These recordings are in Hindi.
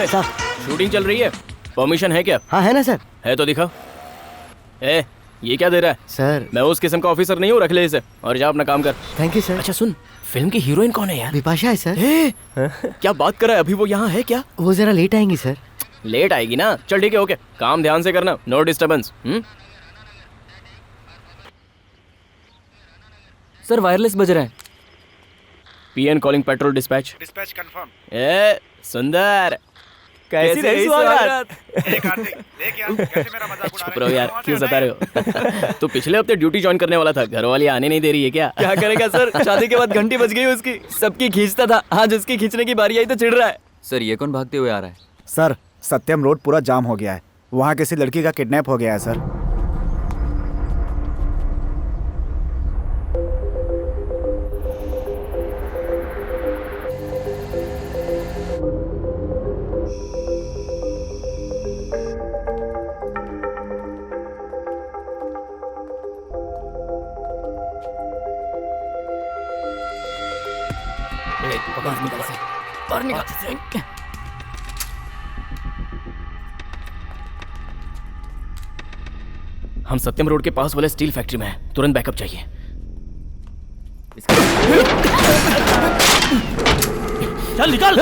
कैसा? शूटिंग चल रही है, परमिशन है क्या? हाँ है ना सर। है तो दिखा। ए, ये क्या दे रहा है? सर मैं उस किस्म का ऑफिसर नहीं हूँ, रख ले इसे और जा अपना काम कर। Thank you sir. अच्छा सुन, फिल्म की हीरोइन कौन है यार? बिपाशा है सर। ए, क्या बात कर रहा है? अभी वो यहाँ है क्या? वो जरा लेट आएंगी सर। लेट आएगी ना? चल ठीक है, ओके, काम ध्यान से करना, नो डिस्टर्बेंस। सर वायरलेस बज रहा है। PN calling patrol dispatch. Dispatch confirm. ए सुंदर, कैसी रही सुहागरात? कार्तिक देख यार कैसे मेरा मजाक उड़ा चुप रहो यार, क्यों सता रहे हो? तो पिछले हफ्ते ड्यूटी ज्वाइन करने वाला था, घर वाली आने नहीं दे रही है क्या? क्या करेगा सर, शादी के बाद घंटी बज गई उसकी, सबकी खींचता था, आज उसकी खींचने की बारी आई तो चिढ़ रहा है। सर ये कौन भागते हुए आ रहा है? सर सत्यम रोड पूरा जाम हो गया है, वहाँ किसी लड़की का किडनैप हो गया है सर। बाहर निकल। हम सत्यम रोड के पास वाले स्टील फैक्ट्री में हैं, तुरंत बैकअप चाहिए। चल निकल।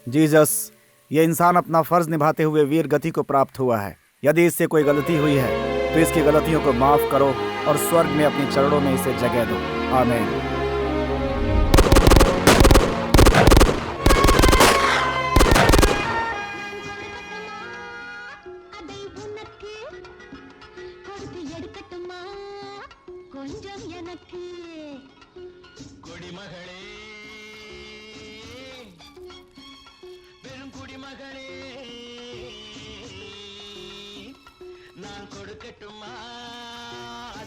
जीसस ये इंसान अपना फर्ज निभाते हुए वीर गति को प्राप्त हुआ है। यदि इससे कोई गलती हुई है तो इसकी गलतियों को माफ करो और स्वर्ग में अपने चरणों में इसे जगह दो। आमीन।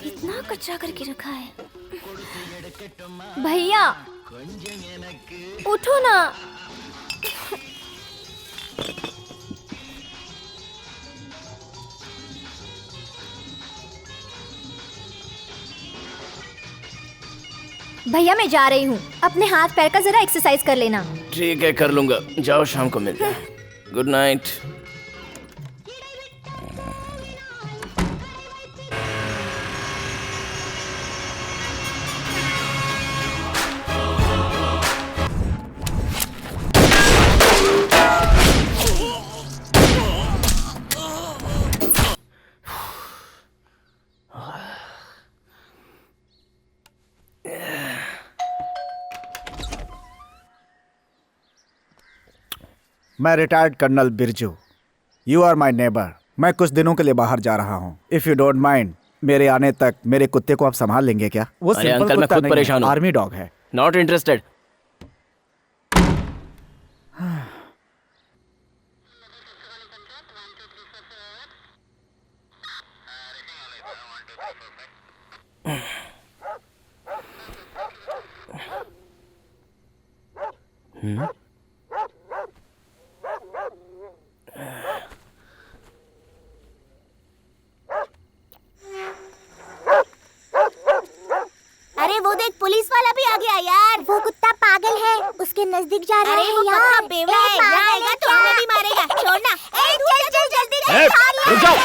इतना कचरा करके रखा है। भैया उठो ना। भैया मैं जा रही हूँ, अपने हाथ पैर का जरा एक्सरसाइज कर लेना। ठीक है, कर लूंगा। जाओ, शाम को मिलते हैं। Good night. मैं retired colonel Birju. You are my neighbour. मैं कुछ दिनों के लिए बाहर जा रहा हूँ। इफ यू डोंट माइंड, मेरे आने तक मेरे कुत्ते को आप संभाल लेंगे क्या? वो अरे सिंपल अंकल, मैं कुत्ता खुद नहीं परेशान है, हूँ। आर्मी डॉग है। Not interested. अरे वो देख, पुलिस वाला भी आ गया यार। वो कुत्ता पागल है, उसके नजदीक जा रहा है यार। वो बेवड़ा है, यहाँ आएगा तो हमें भी मारेगा। छोड़ना। चल चल जल्दी रुक जाओ।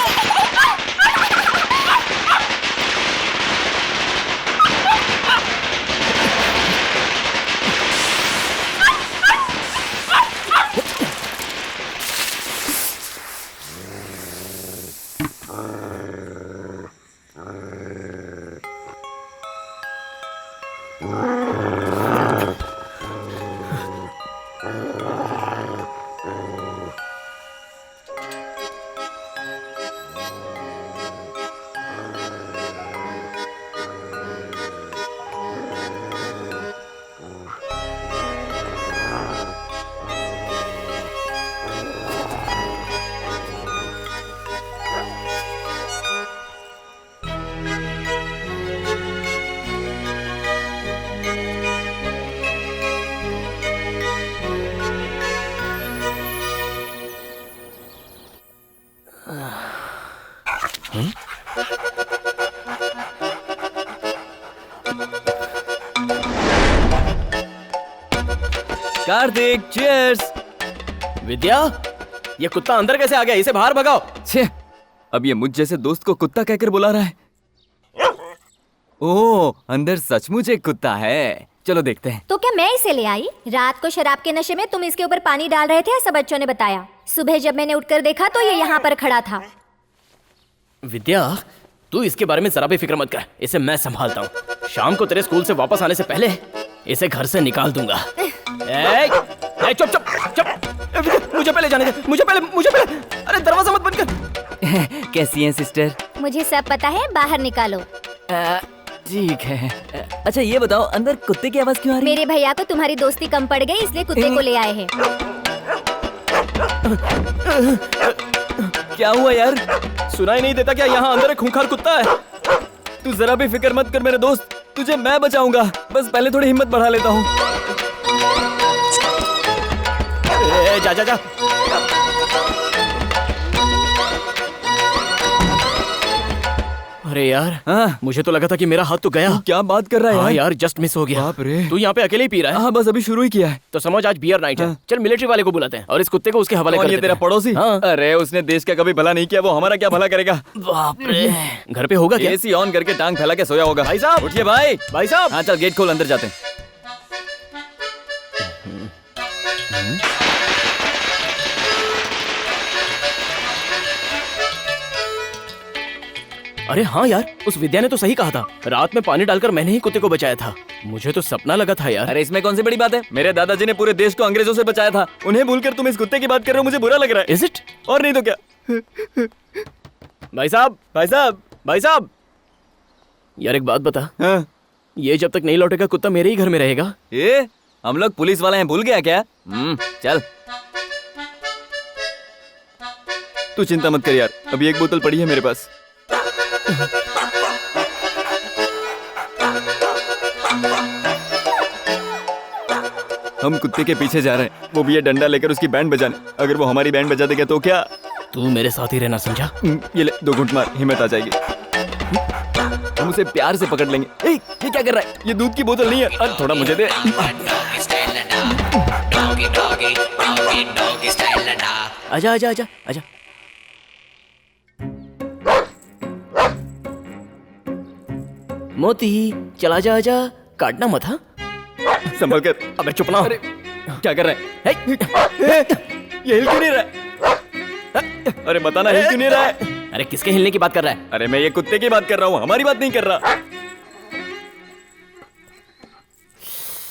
कार्तिक, चीयर्स। विद्या, ये कुत्ता अंदर कैसे आ गया? इसे बाहर भगाओ। छे, अब ये मुझ जैसे दोस्त को कुत्ता कहकर बुला रहा है। ओह, अंदर सचमुच एक कुत्ता है। चलो देखते हैं। तो क्या मैं इसे ले आई? रात को शराब के नशे में तुम इसके ऊपर पानी डाल रहे थे, सब बच्चों ने बताया। सुबह जब मैंने उठकर देखा तो ये यहाँ पर खड़ा था। विद्या, तू इसके बारे में जरा भी फिक्र मत कर, इसे मैं संभालता हूँ। शाम को तेरे स्कूल से वापस आने से पहले इसे घर से निकाल दूंगा। चुप चुप चुप, मुझे पहले जाने दे। मुझे पहले। अरे दरवाजा मत बंद कर। कैसी हैं सिस्टर? मुझे सब पता है, बाहर निकालो। ठीक है। अच्छा ये बताओ, अंदर कुत्ते की आवाज क्यों आ रही है? मेरे भैया को तुम्हारी दोस्ती कम पड़ गई, इसलिए कुत्ते को ले आए हैं। क्या हुआ यार? सुनाई नहीं देता क्या? यहाँ अंदर एक खूंखार कुत्ता है। तू जरा भी फिक्र मत कर मेरे दोस्त, तुझे मैं बचाऊंगा। बस पहले थोड़ी हिम्मत बढ़ा लेता हूँ। जा जा जा। अरे यार, हाँ? मुझे तो लगा था कि मेरा हाथ तो गया। क्या बात कर रहा है हाँ यार? यार, जस्ट मिस हो गया। बाप रे। तू यहाँ पे अकेले ही पी रहा है? हाँ, बस अभी शुरू ही किया है। तो समझ आज बियर नाइट है। हाँ। चल मिलिट्री वाले को बुलाते हैं और इस कुत्ते को उसके हवाले कर कौन, ये देते तेरा हैं। पड़ोसी? हाँ। अरे उसने देश का कभी भला नहीं किया, वो हमारा क्या भला करेगा? बाप रे। घर पे होगा क्या? एसी ऑन करके टांग फैला के सोया होगा। भाई साहब! उठिए भाई। भाई साहब! हाँ चल, गेट खोल, अंदर जाते हैं। अरे हाँ यार, उस विद्या ने तो सही कहा था। रात में पानी डालकर मैंने ही कुत्ते को बचाया था। मुझे तो सपना लगा था यार। अरे इसमें कौन सी बड़ी बात है? मेरे दादाजी ने पूरे देश को अंग्रेजों से बचाया था। उन्हें भूलकर तुम इस कुत्ते की बात कर रहे हो, मुझे बुरा लग रहा है। Is it? और नहीं तो क्या। भाई साहब, भाई साहब, भाई साहब, यार एक बात बता, हाँ? ये जब तक नहीं लौटेगा कुत्ता मेरे ही घर में रहेगा? ये हम लोग पुलिस वाले हैं, भूल गया क्या? चल तू चिंता मत कर यार, अभी एक बोतल पड़ी है मेरे पास। हम कुत्ते के पीछे जा रहे हैं, वो भी ये डंडा लेकर उसकी बैंड बजाने। अगर वो हमारी बैंड बजा देगा तो क्या? तू मेरे साथ ही रहना, समझा? ये ले 2 घूंट मार, हिम्मत आ जाएगी। हम उसे प्यार से पकड़ लेंगे। ए, ये क्या कर रहा है? ये दूध की बोतल नहीं है। अरे थोड़ा मुझे दे। आजा आजा आजा आजा। मोती चला जा, आजा, काटना मत। हाँ संभल कर। अबे चुप ना। अरे क्या कर रहा है? ये हिल क्यों नहीं रहा है? अरे बताना, हिल क्यों नहीं रहा है? अरे किसके हिलने की बात कर रहा है? अरे मैं ये कुत्ते की बात कर रहा हूँ, हमारी बात नहीं कर रहा।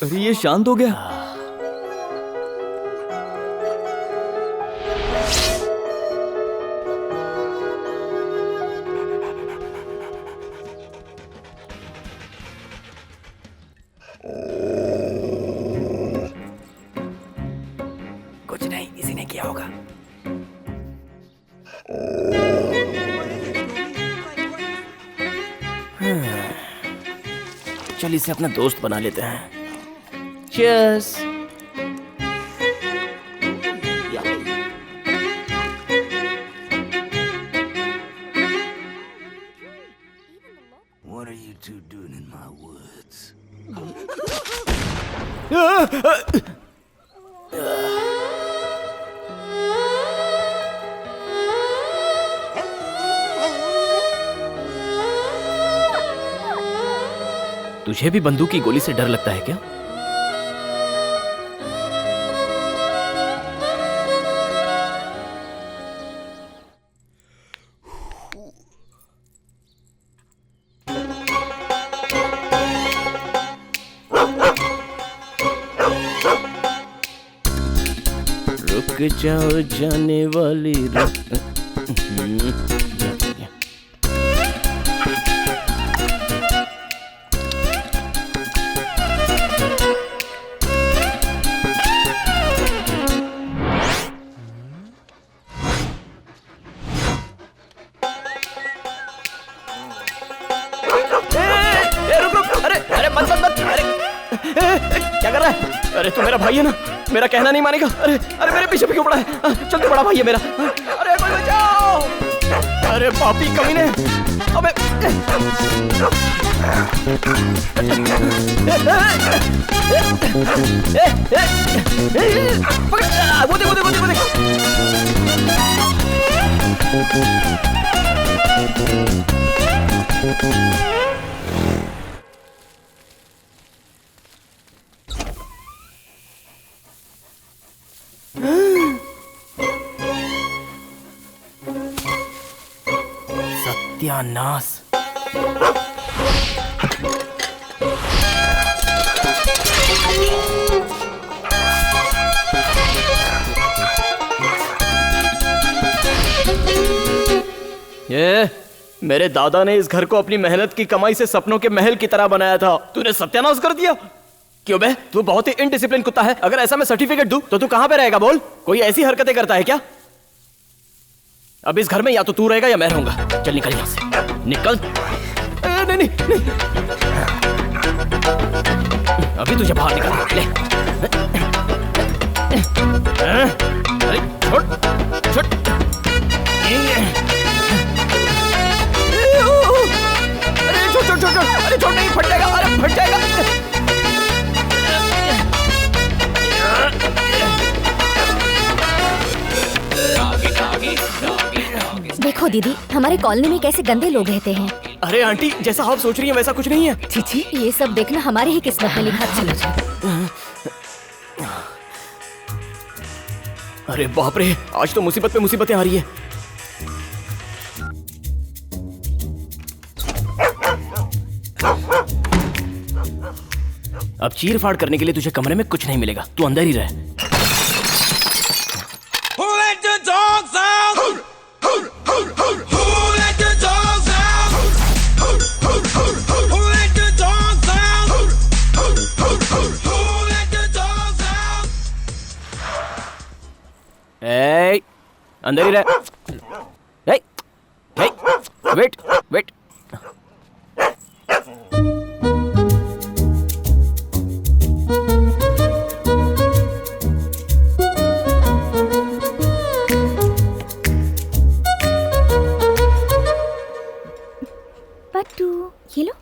अरे ये शांत हो गया। कुछ नहीं, इसी ने किया होगा। चल इसे अपना दोस्त बना लेते हैं। Cheers. What are you two doing in my woods? तुझे भी बंदूक की गोली से डर लगता है क्या? रुक जाओ जाने वाली क्या कर रहा है? अरे तू मेरा भाई है ना, मेरा कहना नहीं मानेगा। अरे अरे मेरे पीछे क्यों पड़ा है? चल तू बड़ा भाई है मेरा। अरे कोई बचाओ! अरे पापी कमीने! अबे वो देख वो देख वो देख वो देख। सत्यानाश। ये मेरे दादा ने इस घर को अपनी मेहनत की कमाई से सपनों के महल की तरह बनाया था, तूने सत्यानाश कर दिया। क्यों बे? तू बहुत ही इनडिसिप्लिन कुत्ता है। अगर ऐसा मैं सर्टिफिकेट दूं तो तू कहां पे रहेगा बोल? कोई ऐसी हरकतें करता है क्या? अब इस घर में या तो तू रहेगा या मैं रहूंगा। चल निकल यहां से, निकल। नहीं नहीं नहीं, अभी तुझे बाहर निकल। ले अरे छोड़ छोड़। अरे छोड़ छोड़ छोड़, अरे छोड़ नहीं, फट जाएगा। अरे फट जाएगा। देखो दीदी, हमारे कॉलोनी में कैसे गंदे लोग रहते हैं। अरे आंटी, जैसा आप सोच रही हैं वैसा कुछ नहीं है। चीची, ये सब देखना हमारे ही किस्मत में लिखा। चलो चलो। अरे बाप रे, आज तो मुसीबत पे मुसीबतें आ रही है। अब चीर फाड़ करने के लिए तुझे कमरे में कुछ नहीं मिलेगा, तू अंदर ही रह। Who let the dogs out? Who let the dogs out? Who let the dogs out? Who let the dogs out? ए, अंदर ही रह। ए, ए, वेट, वेट। पट्टू, ये लो।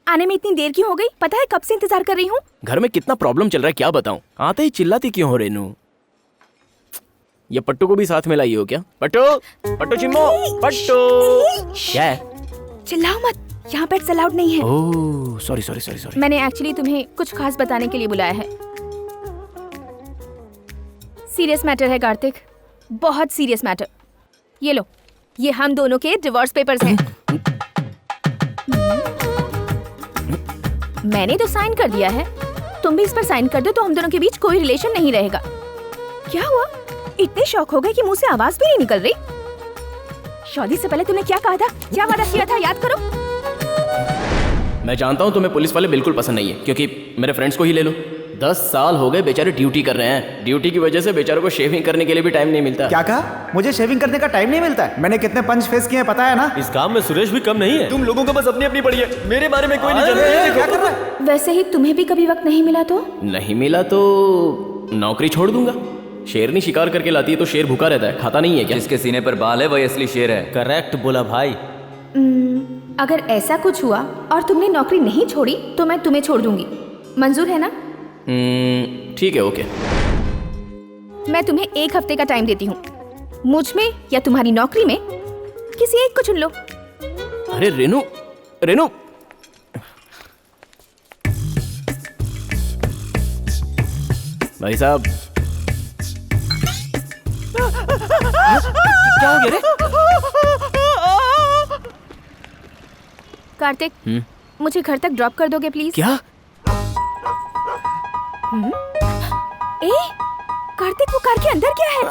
आने में इतनी देर क्यों हो गई? पता है कब से इंतजार कर रही हूँ। घर में कितना प्रॉब्लम चल रहा है क्या बताऊं? आते ही चिल्लाती क्यों हो रेनू? ये पट्टू को भी साथ में लाई हो क्या? पट्टू, पट्टू चिम्मो, पट्टू। क्या है? चिल्लाओ मत, यहाँ पेट्स अलाउड नहीं है। ओह, सॉरी सॉरी सॉरी सॉरी। मैंने एक्चुअली तुम्हें कुछ खास बताने के लिए बुलाया है। सीरियस मैटर है कार्तिक, बहुत सीरियस मैटर। ये लो, ये हम दोनों के डिवोर्स पेपर्स हैं। मैंने तो साइन कर दिया है, तुम भी इस पर साइन कर दो तो हम दोनों के बीच कोई रिलेशन नहीं रहेगा। क्या हुआ? इतने शौक हो गए कि मुंह से आवाज भी नहीं निकल रही। शादी से पहले तुमने क्या कहा था? क्या वादा किया था? याद करो। मैं जानता हूँ तुम्हें पुलिस वाले बिल्कुल पसंद नहीं है, क्योंकि मेरे फ्रेंड्स को ही ले लो। 10 साल हो गए बेचारे ड्यूटी कर रहे हैं। ड्यूटी की वजह से बेचारों को शेविंग करने के लिए भी टाइम नहीं मिलता। क्या कहा? मुझे शेविंग करने का टाइम नहीं मिलता है? मैंने कितने पंच फेस किए हैं पता है ना? इस काम में सुरेश भी कम नहीं है। तुम लोगों को बस अपनी अपनी पड़ी है, मेरे बारे में कोई नहीं जानता। क्या कर रहा है? वैसे ही तुम्हें भी कभी वक्त नहीं मिला तो? नहीं मिला तो नौकरी छोड़ दूंगा। शेरनी शिकार करके लाती है तो शेर भूखा रहता है, खाता नहीं है क्या? जिसके सीने पर बाल है वही असली शेर है। करेक्ट बोला भाई। अगर ऐसा कुछ हुआ और तुमने नौकरी नहीं छोड़ी तो मैं तुम्हें छोड़ दूंगी। मंजूर है ना? ठीक है, ओके। मैं तुम्हें 1 हफ्ते का टाइम देती हूँ। मुझ में या तुम्हारी नौकरी में किसी एक को चुन लो। अरे रेनू, रेनू, भाई साहब, क्या हो गया रे? कार्तिक, मुझे घर तक ड्रॉप कर दोगे प्लीज? क्या? ए, कार्तिक वो कार के अंदर क्या है?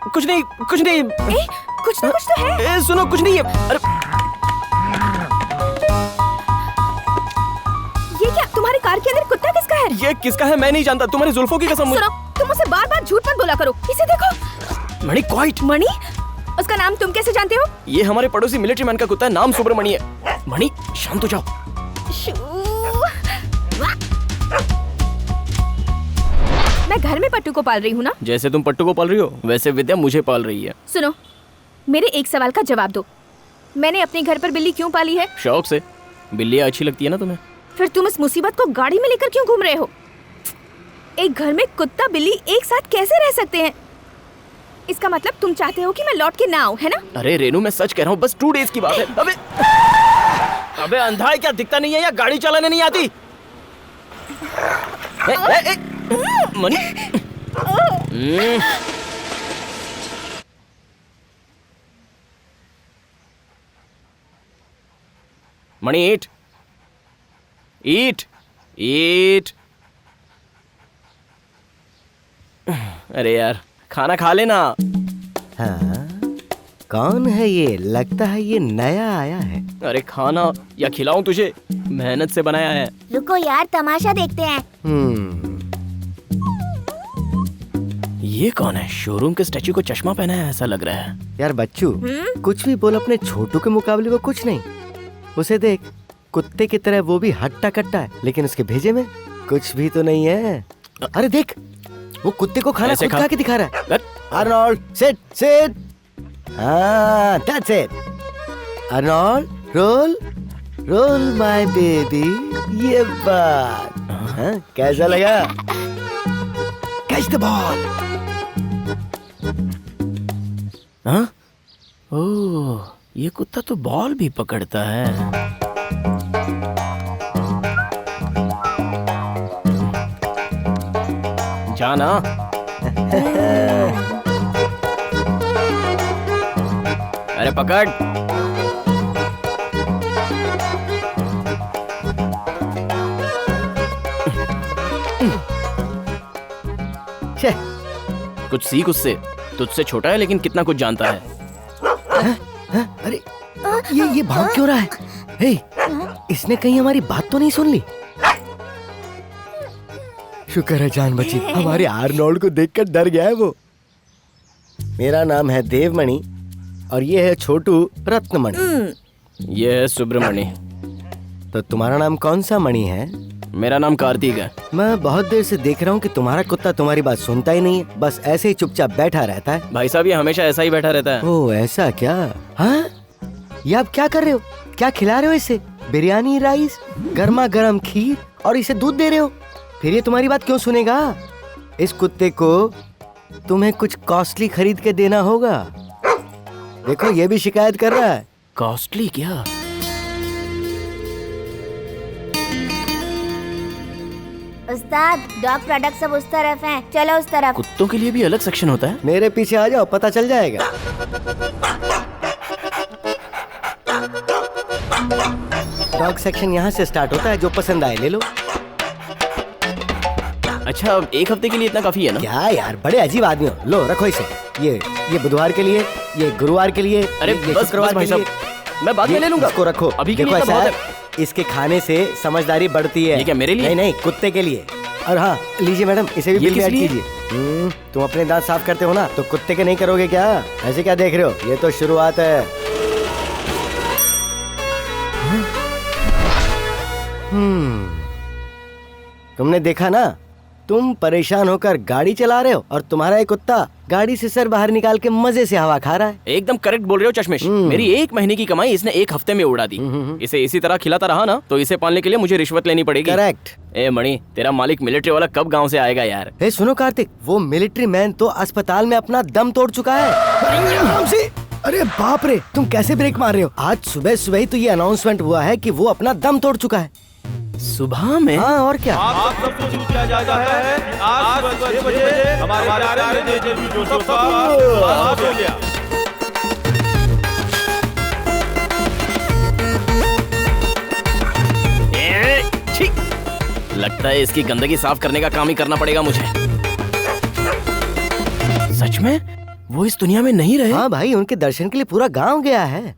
कुछ नहीं, कुछ नहीं। ए, कुछ ना कुछ तो है। सुनो, कुछ नहीं है। अरे ये क्या? तुम्हारी कार के अंदर कुत्ता किसका है? ये किसका है मैं नहीं जानता। तुम्हारी जुल्फों की कसम। सुनो, तुम मुझसे बार-बार झूठ मत बोला करो। इसे देखो। मणि, क्वाइट। मणि? उसका नाम तुम कैसे जानते हो? ये हमारे पड़ोसी मिलिट्री मैन का कुत्ता है, नाम सुब्रमणि है। मणि, शांत हो जाओ। मैं घर में पट्टू को पाल रही हूँ ना? जैसे तुम पट्टू को पाल रही हो वैसे विद्या मुझे पाल रही है। सुनो, मेरे एक सवाल का जवाब दो। मैंने अपने घर पर बिल्ली क्यों पाली है? शौक से। बिल्लियाँ अच्छी लगती है ना तुम्हें? फिर तुम इस मुसीबत को गाड़ी में लेकर क्यों घूम रहे हो? एक घर में कुत्ता बिल्ली एक साथ कैसे रह सकते हैं? इसका मतलब तुम चाहते हो कि मैं लौट के ना आऊं, है ना? अरे रेनू, मैं सच कह रहा हूँ, बस 2 डेज की बात है। अबे अबे अंधा है क्या? दिखता नहीं है या गाड़ी चलाने नहीं आती? मणि, मणि, ईट ईट ईट। अरे यार, खाना खा लेना। हाँ, कौन है ये? लगता है ये नया आया है। अरे खाना या खिलाऊं तुझे? मेहनत से बनाया है। रुको यार, तमाशा देखते हैं। ये कौन है? शोरूम के स्टैचू को चश्मा पहना है ऐसा लग रहा है। यार बच्चू, कुछ भी बोल, अपने छोटू के मुकाबले वो कुछ नहीं। उसे देख, कुत्ते की तरह वो भी हट्टा कट्टा है, लेकिन उसके भेजे में कुछ भी तो नहीं है। अरे देख, वो कुत्ते को खाना ऐसे खुद खा खा के दिखा रहा है। अरे, अर्नोल्ड, सिट सिट। हाँ, that's it. Arnold, roll roll my baby. ये बात, हाँ, कैसा लगा? Catch the ball. हाँ? ओह, ये कुत्ता तो बॉल भी पकड़ता है। जाना। अरे पकड़। कुछ सीख उससे। तुझसे छोटा है लेकिन कितना कुछ जानता है। अरे ये भाग क्यों रहा है? हे, इसने कहीं हमारी बात तो नहीं सुन ली? शुक्र है जान बची। हमारे आर्नोल्ड को देखकर डर गया है वो। मेरा नाम है देवमणि और ये है छोटू रत्नमणि। ये है सुब्रमणि। तो तुम्हारा नाम कौन सा मणि है? मेरा नाम कार्तिक है। मैं बहुत देर से देख रहा हूँ कि तुम्हारा कुत्ता तुम्हारी बात सुनता ही नहीं है, बस ऐसे ही चुपचाप बैठा रहता है। भाई साहब ये हमेशा ऐसा ही बैठा रहता है। ओह ऐसा क्या? हाँ, ये आप क्या कर रहे हो? क्या खिला रहे हो इसे? बिरयानी राइस, गर्मा गर्म खीर और इसे दूध दे रहे हो? फिर ये तुम्हारी बात क्यों सुनेगा? इस कुत्ते को तुम्हें कुछ कॉस्टली खरीद के देना होगा। देखो ये भी शिकायत कर रहा है। कॉस्टली क्या? उस्ताद डॉग प्रोडक्ट सब उस तरफ हैं, चलो उस तरफ। कुत्तों के लिए भी अलग सेक्शन होता है? मेरे पीछे आ जाओ, पता चल जाएगा। डॉग सेक्शन यहाँ से स्टार्ट होता है, जो पसंद आए ले लो। अच्छा एक हफ्ते के लिए इतना काफी है ना? क्या यार, बड़े अजीब आदमी हो। लो रखो इसे। ये बुधवार के लिए, ये गुरुवार के लिए, अरे ये बस शुक्रवार भाई के लिए। साहब, मैं बाद में ले लूंगा। इसको रखो। अभी के देखो लिए ऐसा बहुत है, इसके खाने से समझदारी बढ़ती है। ये क्या मेरे लिए? नहीं नहीं, कुत्ते के लिए। और हाँ लीजिए मैडम, इसे भी ये बिल में किस ऐड लिए? कीजिए। तुम अपने दांत साफ करते हो ना, तो कुत्ते के नहीं करोगे क्या? ऐसे क्या देख रहे हो? ये तो शुरुआत है। तुमने देखा ना, तुम परेशान होकर गाड़ी चला रहे हो और तुम्हारा एक कुत्ता गाड़ी से सर बाहर निकाल के मजे से हवा खा रहा है। एकदम करेक्ट बोल रहे हो चश्मिश। मेरी 1 महीने की कमाई इसने 1 हफ्ते में उड़ा दी। इसे इसी तरह खिलाता रहा ना तो इसे पालने के लिए मुझे रिश्वत लेनी पड़ेगी। करेक्ट। ए मणि, तेरा मालिक मिलिट्री वाला कब गांव से आएगा यार? हे सुनो कार्तिक, वो मिलिट्री मैन तो अस्पताल में अपना दम तोड़ चुका है। अरे बाप रे, तुम कैसे ब्रेक मार रहे हो? आज सुबह सुबह ही तो ये अनाउंसमेंट हुआ है कि वो अपना दम तोड़ चुका है। सुबह में? हाँ और क्या। आप सबको सूचित किया जाता है आज सुबह 6 बजे हमारे प्यारे जेजेबी जोसेफ साहब हो गया। छी! लगता है इसकी गंदगी साफ करने का काम ही करना पड़ेगा मुझे। सच में वो इस दुनिया में नहीं रहे? हाँ भाई, उनके दर्शन के लिए पूरा गांव गया है।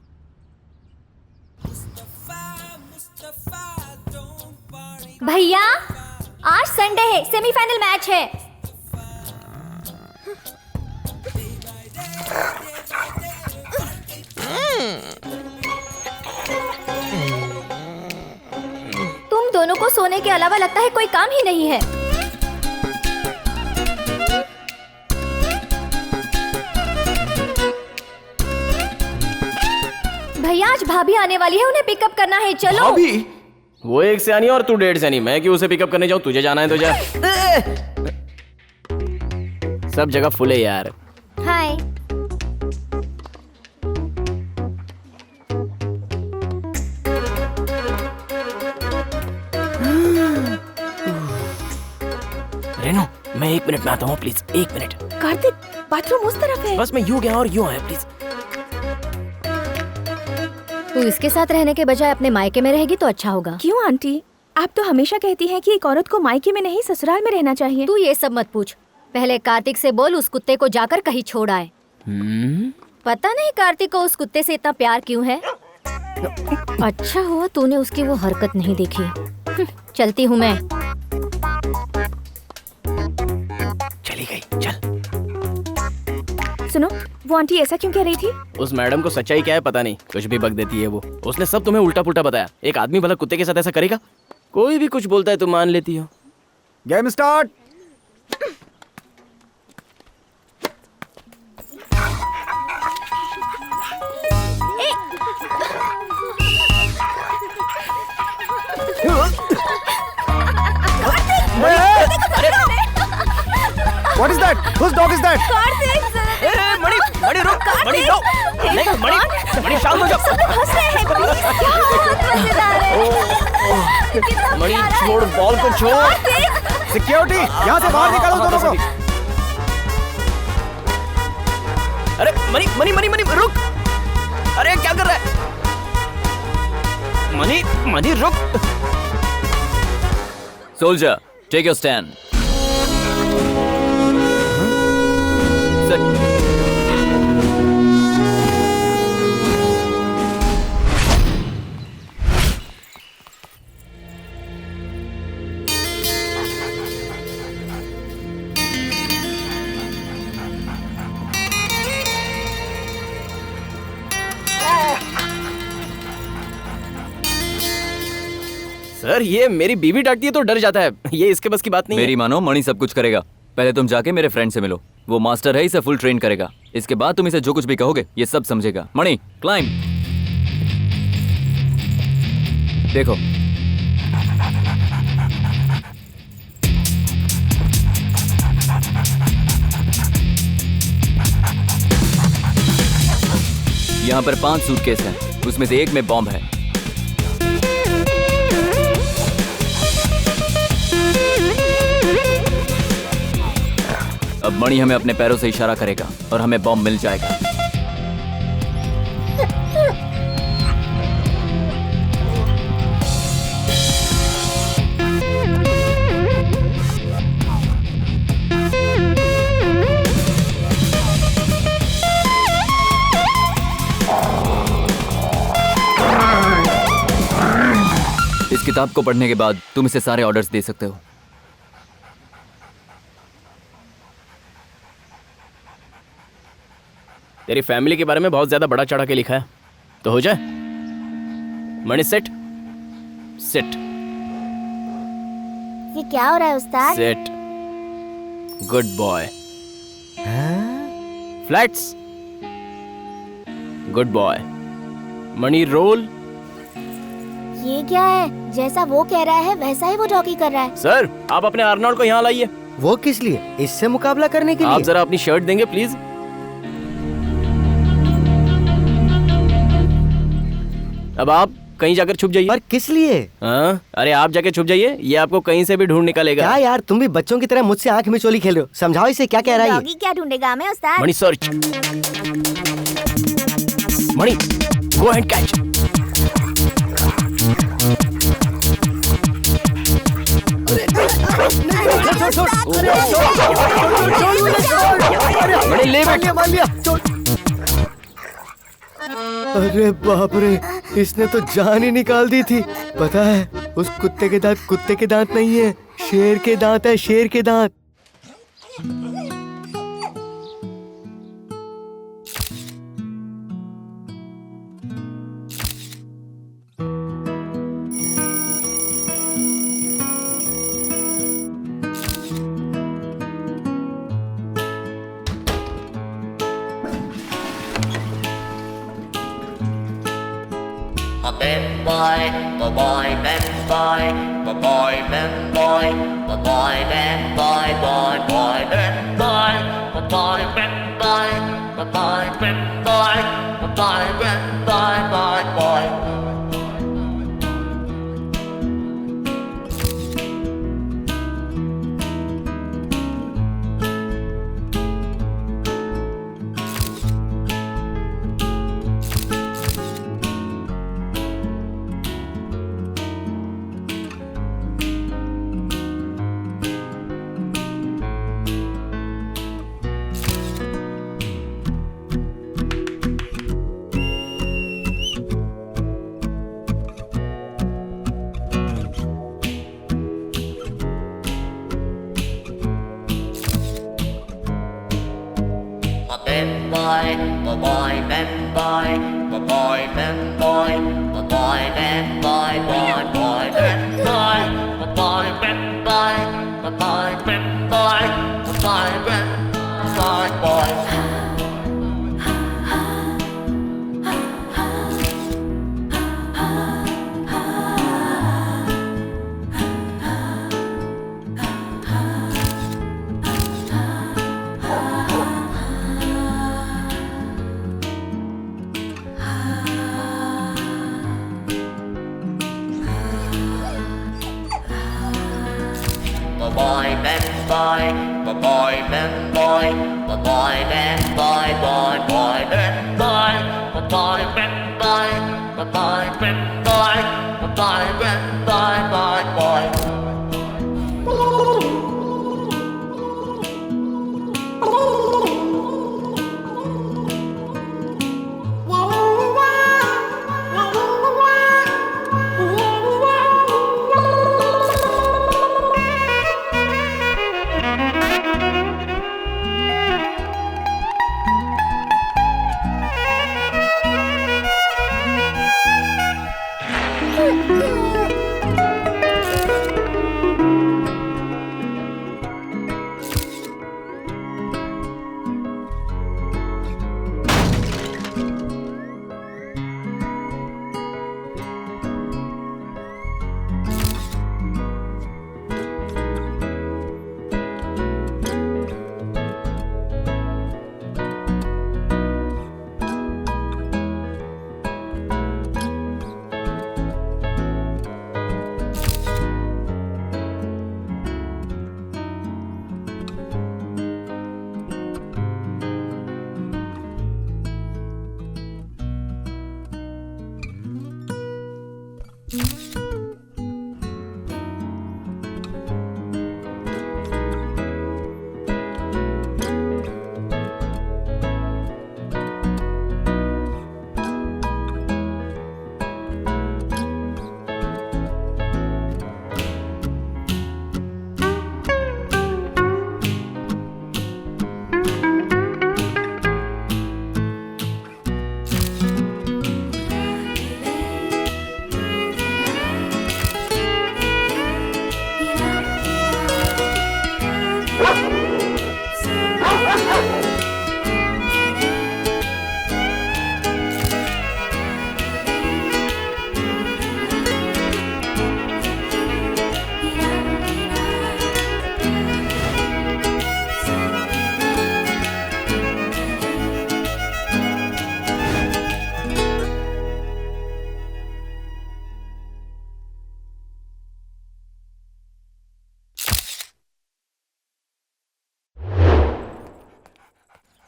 भैया आज संडे है, सेमीफाइनल मैच है। तुम दोनों को सोने के अलावा लगता है कोई काम ही नहीं है। भैया आज भाभी आने वाली है, उन्हें पिकअप करना है, चलो। भाभी? वो 1 से आनी और तू 1.5 से आनी। मैं क्यों उसे पिकअप करने जाऊं? तुझे जाना है तो जा। सब जगह फुल है यार। हाय। रेनू, मैं 1 मिनट में आता हूँ प्लीज, 1 मिनट। कार्तिक बाथरूम उस तरफ है। बस मैं यूं गया और यूं आया, प्लीज। तू इसके साथ रहने के बजाय अपने मायके में रहेगी तो अच्छा होगा। क्यों आंटी? आप तो हमेशा कहती हैं कि एक औरत को मायके में नहीं ससुराल में रहना चाहिए। तू ये सब मत पूछ, पहले कार्तिक से बोल उस कुत्ते को जाकर कहीं छोड़ आए। पता नहीं कार्तिक को उस कुत्ते से इतना प्यार क्यों है। अच्छा हुआ तूने उसकी वो हरकत नहीं देखी। चलती हूँ मैं। चली गई, चल। सुनो, वो आंटी ऐसा क्यों कह रही थी? उस मैडम को सच्चाई क्या है पता नहीं, कुछ भी बक देती है वो। उसने सब तुम्हें उल्टा पुल्टा बताया। एक आदमी भला कुत्ते के साथ ऐसा करेगा? कोई भी कुछ बोलता है तो मान लेती हो। Game start. What is that? Whose dog is that? मणि, मणि रुक, मणि रो। नहीं, मणि शांत हो जाओ। मणि छोड़, बॉल को छोड़। सिक्योरिटी, यहाँ से बाहर निकालो दोनों को। अरे मणि, मणि, मणि, मणि रुक। अरे क्या कर रहा है? मणि, मणि रुक। Soldier, take your stand. Sir sir ये मेरी बीवी डांटती है तो डर जाता है, ये इसके बस की बात नहीं मेरी मानो, मणि सब कुछ करेगा। पहले तुम जाके मेरे फ्रेंड से मिलो, वो मास्टर है, इसे फुल ट्रेन करेगा। इसके बाद तुम इसे जो कुछ भी कहोगे ये सब समझेगा। मणि क्लाइंब। देखो यहाँ पर 5 सूटकेस हैं, उसमें से एक में बॉम्ब है। अब मणि हमें अपने पैरों से इशारा करेगा और हमें बॉम्ब मिल जाएगा। इस किताब को पढ़ने के बाद तुम इसे सारे ऑर्डर्स दे सकते हो। तेरी फैमिली के बारे में बहुत ज्यादा बड़ा चढ़ा के लिखा है, तो हो जाए। मणि सिट सिट ये क्या हो रहा है उस्ताद? Sit. Good boy. Flats. Good boy. Mani roll. ये क्या है? जैसा वो कह रहा है वैसा ही वो जॉकी कर रहा है। सर आप अपने आर्नोल्ड को यहाँ लाइए। वो किस लिए? इससे मुकाबला करने के आप लिए? जरा अपनी शर्ट देंगे प्लीज। अब आप कहीं जाकर छुप जाइए। पर किस लिए? हाँ, अरे आप जाके छुप जाइए, ये आपको कहीं से भी ढूंढ निकालेगा। क्या यार, तुम भी बच्चों की तरह मुझसे आंख में चोली खेल रहे हो। समझाओ इसे, क्या कह रहा है ये? डॉगी क्या ढूंढेगा हमें उस्ताद? Mani search. Mani go and catch. Mani ले बैठ। अरे बाप रे, इसने तो जान ही निकाल दी थी। पता है, उस कुत्ते के दांत कुत्ते के दांत नहीं है, शेर के दांत है, शेर के दांत। Ben boy, ben boy, ben boy, ben boy, boy, ben boy, ben boy, ben boy, ben boy. Ben boy, ben boy, ben boy, ben boy, boy, ben boy, ben boy, ben boy, ben boy. Boy, ben boy, ben boy, ben boy, boy, ben boy, ben boy, ben boy, ben boy.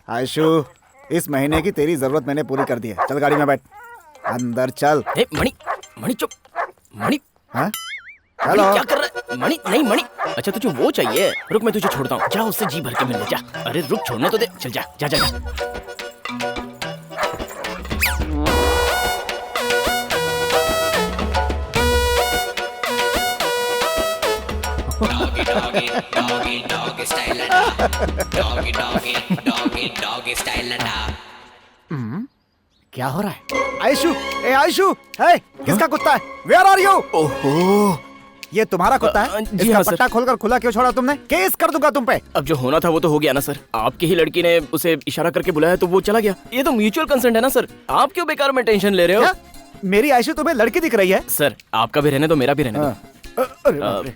Aishu, इस महीने की तेरी जरूरत मैंने पूरी कर दी है। चल गाड़ी में बैठ, अंदर चल। ए, मणि मणि चुप। मणि हाँ? मणि हेलो। क्या कर रहा है? मणि नहीं मणि। अच्छा तुझे वो चाहिए, रुक मैं तुझे छोड़ता हूँ। जा उससे जी भर के मिल ले जा। अरे रुक, छोड़ने तो दे। चल जा जा जा, जा। Doggy, doggy, doggy style and doggy, doggy, doggy, doggy style and क्या हो रहा है? आयशु, ए आयशु, है किसका कुत्ता है? Where are you? ओहो, ये तुम्हारा कुत्ता है? जी इसका हाँ, सर। पट्टा खोलकर खुला क्यों छोड़ा तुमने? केस कर दूंगा तुम पे। अब जो होना था वो तो हो गया ना सर। आपकी ही लड़की ने उसे इशारा करके बुलाया तो वो चला गया। ये तो म्यूचुअल कंसेंट है ना सर। आप क्यों बेकार में टेंशन ले रहे हो? क्या? मेरी आयशु तुम्हें लड़की दिख रही है? सर आपका भी रहने दो, मेरा भी रहने दो। अरे बाप रे।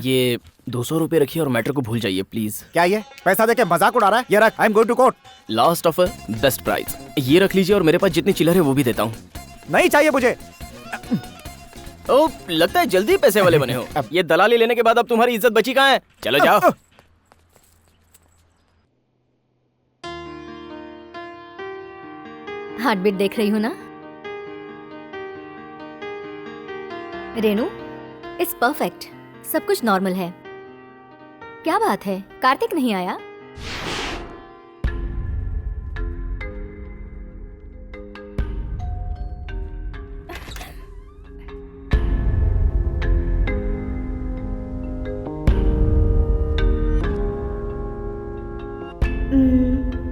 ये 200 रुपए रखिए और मैटर को भूल जाइए प्लीज। क्या ये पैसा देके मजाक उड़ा रहा है? ये रख, I am going to court. Last offer, best price. ये रख लीजिए और मेरे पास जितनी चिल्लर है वो भी देता हूँ। नहीं चाहिए मुझे। ओ, लगता है जल्दी पैसे वाले बने हो। ये दलाली लेने के बाद अब तुम्हारी इज्जत बची कहाँ है? चलो जाओ। हार्ट बीट देख रही हूँ ना रेनू? इट्स परफेक्ट, सब कुछ नॉर्मल है। क्या बात है, कार्तिक नहीं आया?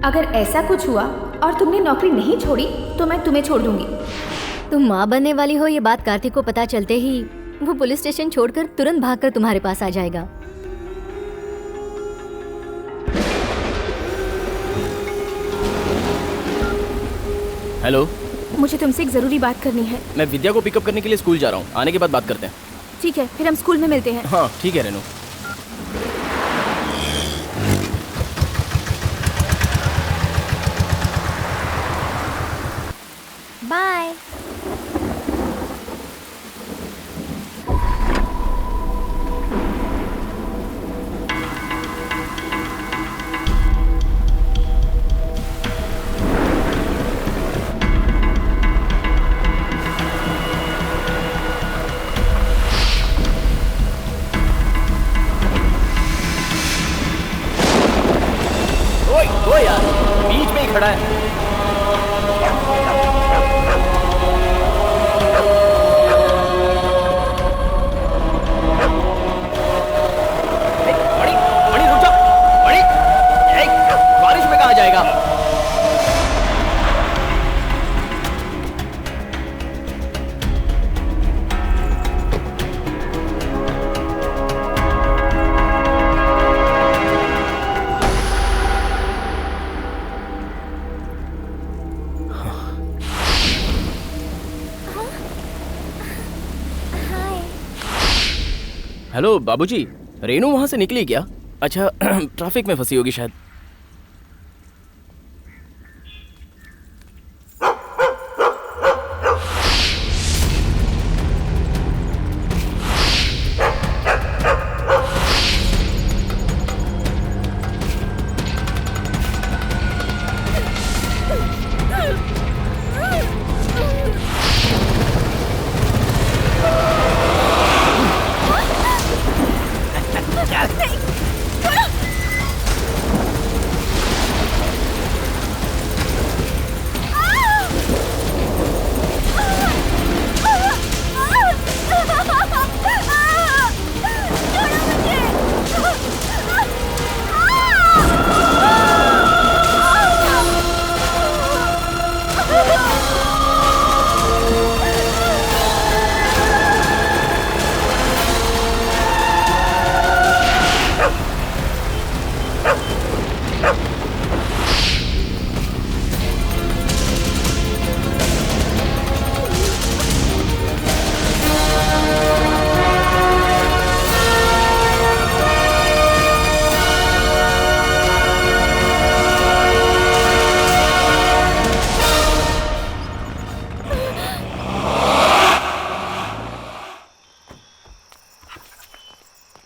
अगर ऐसा कुछ हुआ और तुमने नौकरी नहीं छोड़ी तो मैं तुम्हें छोड़ दूंगी। तुम माँ बनने वाली हो, ये बात कार्तिक को पता चलते ही वो पुलिस स्टेशन छोड़कर तुरंत भागकर तुम्हारे पास आ जाएगा। हेलो, मुझे तुमसे एक जरूरी बात करनी है। मैं विद्या को पिकअप करने के लिए स्कूल जा रहा हूँ। आने के बाद बात करते हैं। ठीक है, फिर हम स्कूल में मिलते हैं। हाँ ठीक है रेनू। बाय। ओए यार, बीच में ही खड़ा है। मणि, मणि रुक जा। मणि, बारिश में कहाँ जाएगा? हेलो बाबूजी, रेनू वहां से निकली क्या? अच्छा ट्रैफिक में फंसी होगी शायद।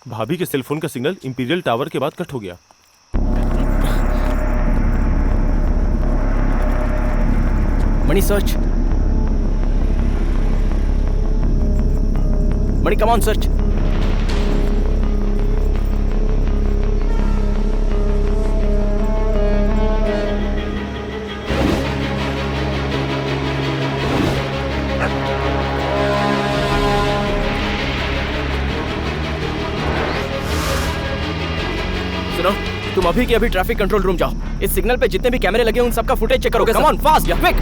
भाभी के सेल फोन का सिग्नल इंपीरियल टावर के बाद कट हो गया। Mani search. Mani come on search. सुनो, तुम अभी के अभी ट्रैफिक कंट्रोल रूम जाओ। इस सिग्नल पे जितने भी कैमरे लगे उन सबका फुटेज चेक करोगे। Come on fast, quick.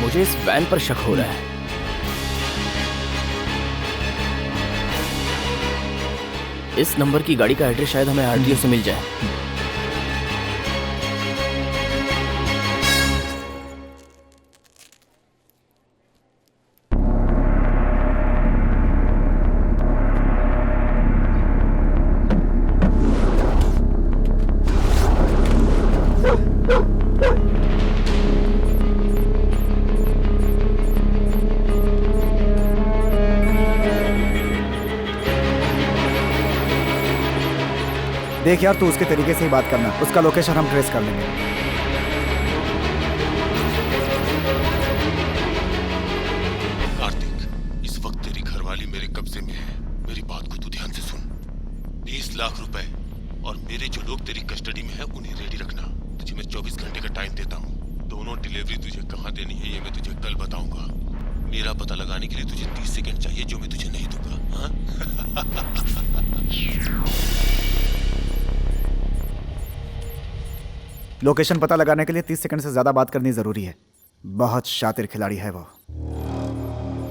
मुझे इस वैन पर शक हो रहा है। इस नंबर की गाड़ी का एड्रेस शायद हमें आरटीओ से मिल जाए। देख यार, तू उसके तरीके से ही बात करना, उसका लोकेशन हम ट्रेस कर लेंगे। कार्तिक, इस वक्त तेरी घरवाली मेरे कब्जे में है। मेरी बात को तू ध्यान से सुन। 20 लाख रुपए और मेरे जो लोग तेरी कस्टडी में है उन्हें रेडी रखना। तुझे मैं 24 घंटे का टाइम देता हूँ। दोनों डिलीवरी तुझे कहाँ देनी है ये मैं तुझे कल बताऊंगा। मेरा पता लगाने के लिए तुझे 30 सेकंड चाहिए, जो मैं तुझे नहीं दूंगा। हाँ? लोकेशन पता लगाने के लिए 30 सेकंड से ज्यादा बात करनी जरूरी है। बहुत शातिर खिलाड़ी है वो।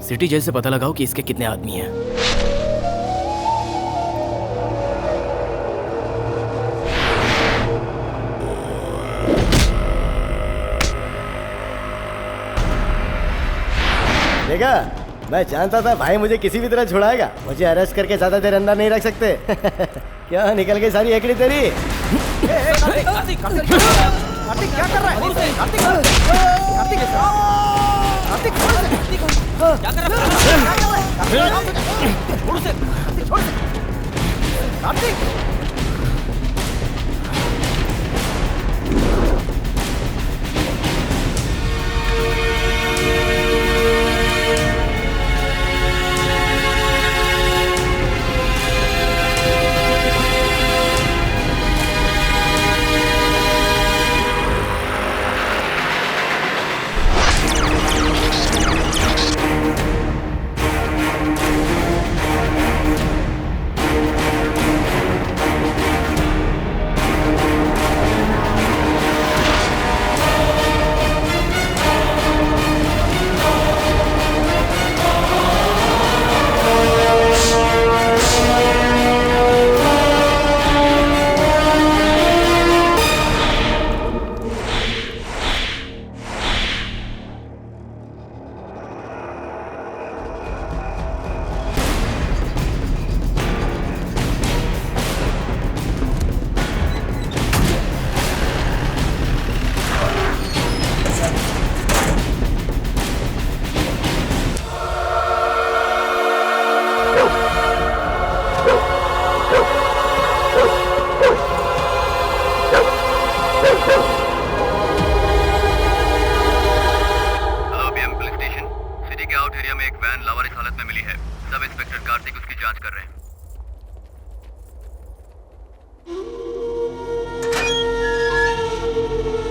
सिटी जेल से पता लगाओ कि इसके कितने आदमी हैं। देखा, मैं जानता था भाई मुझे किसी भी तरह छुड़ाएगा। मुझे अरेस्ट करके ज्यादा देर अंदर नहीं रख सकते। क्या निकल गई सारी एकड़ी तेरी? कार्तिक क्या कर रहा है? कार्तिक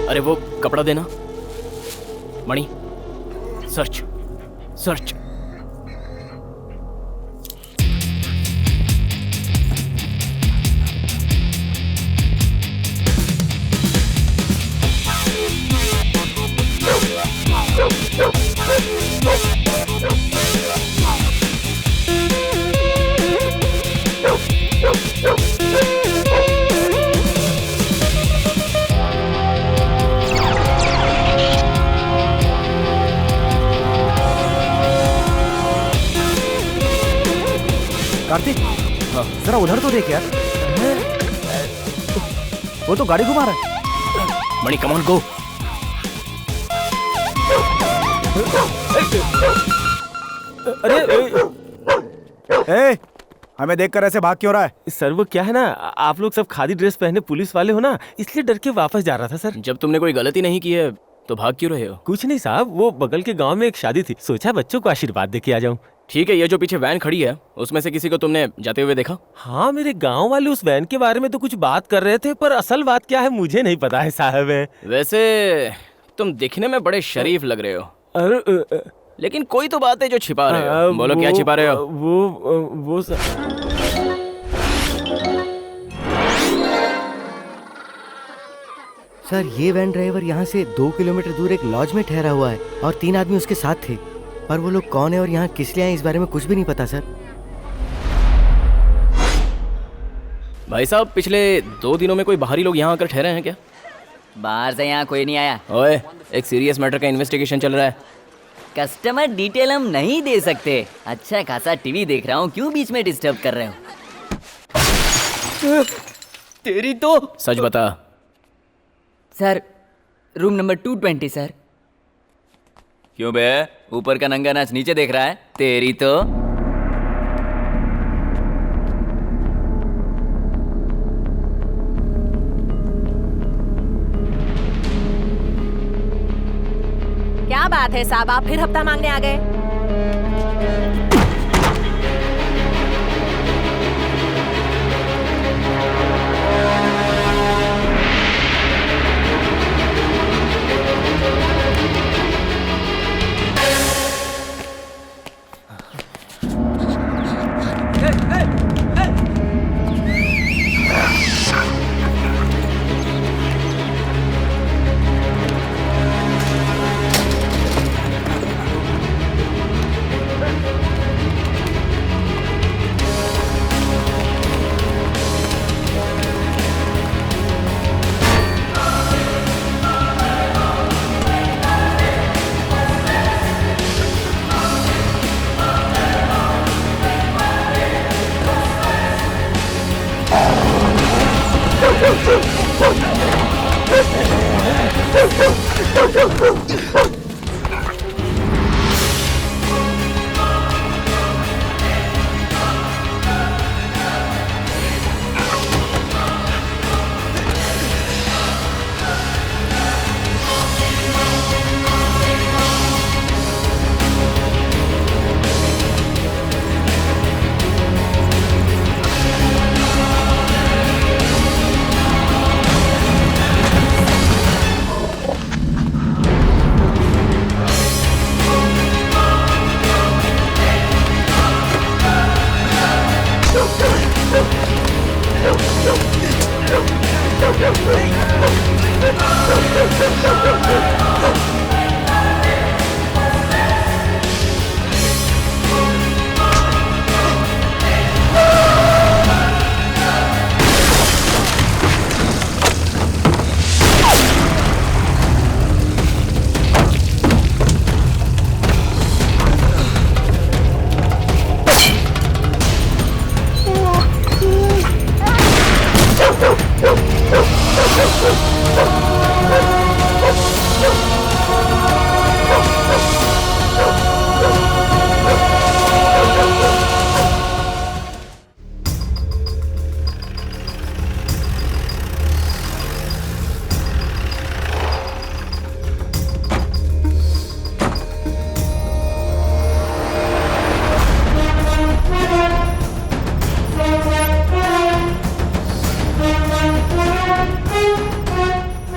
अरे वो कपड़ा देना। मणि सर्च सर्च। कार्तिक, जरा उधर तो देख यार, वो तो गाड़ी घुमा रहा है। मणि कम ऑन गो। अरे ए, हमें देखकर ऐसे भाग क्यों रहा है? सर वो क्या है ना, आप लोग सब खादी ड्रेस पहने पुलिस वाले हो ना, इसलिए डर के वापस जा रहा था सर। जब तुमने कोई गलती नहीं की है तो भाग क्यों रहे हो? कुछ नहीं साहब, वो बगल के गांव में एक शादी थी, सोचा बच्चों को आशीर्वाद दे के आ जाऊं। ठीक है, ये जो पीछे वैन खड़ी है उसमें से किसी को तुमने जाते हुए देखा? हाँ, मेरे गांव वाले उस वैन के बारे में तो कुछ बात कर रहे थे, पर असल बात क्या है मुझे नहीं पता है साहब। वैसे तुम दिखने में बड़े शरीफ लग रहे हो, अरे लेकिन कोई तो बात है जो छिपा रहे हो। बोलो क्या छिपा रहे हो? वो सर ये वैन ड्राइवर यहाँ से 2 किलोमीटर दूर एक लॉज में ठहरा हुआ है और 3 आदमी उसके साथ थे, पर वो लोग कौन है और यहाँ किस लिए आए इस बारे में कुछ भी नहीं पता सर। भाई साहब, पिछले 2 दिनों में कोई बाहरी लोग यहाँ आकर ठहरे हैं क्या? बाहर से यहाँ कोई नहीं आया। ओए, एक सीरियस मैटर का इन्वेस्टिगेशन चल रहा है। कस्टमर डिटेल हम नहीं दे सकते। अच्छा खासा टीवी देख रहा हूँ, क्यों बीच में डिस्टर्ब कर रहे हो? तेरी तो। सच बता। Sir, room number 220 sir. क्यों बे, ऊपर का नंगा नाच नीचे देख रहा है? तेरी तो। क्या बात है साहब, आप फिर हफ्ता मांगने आ गए?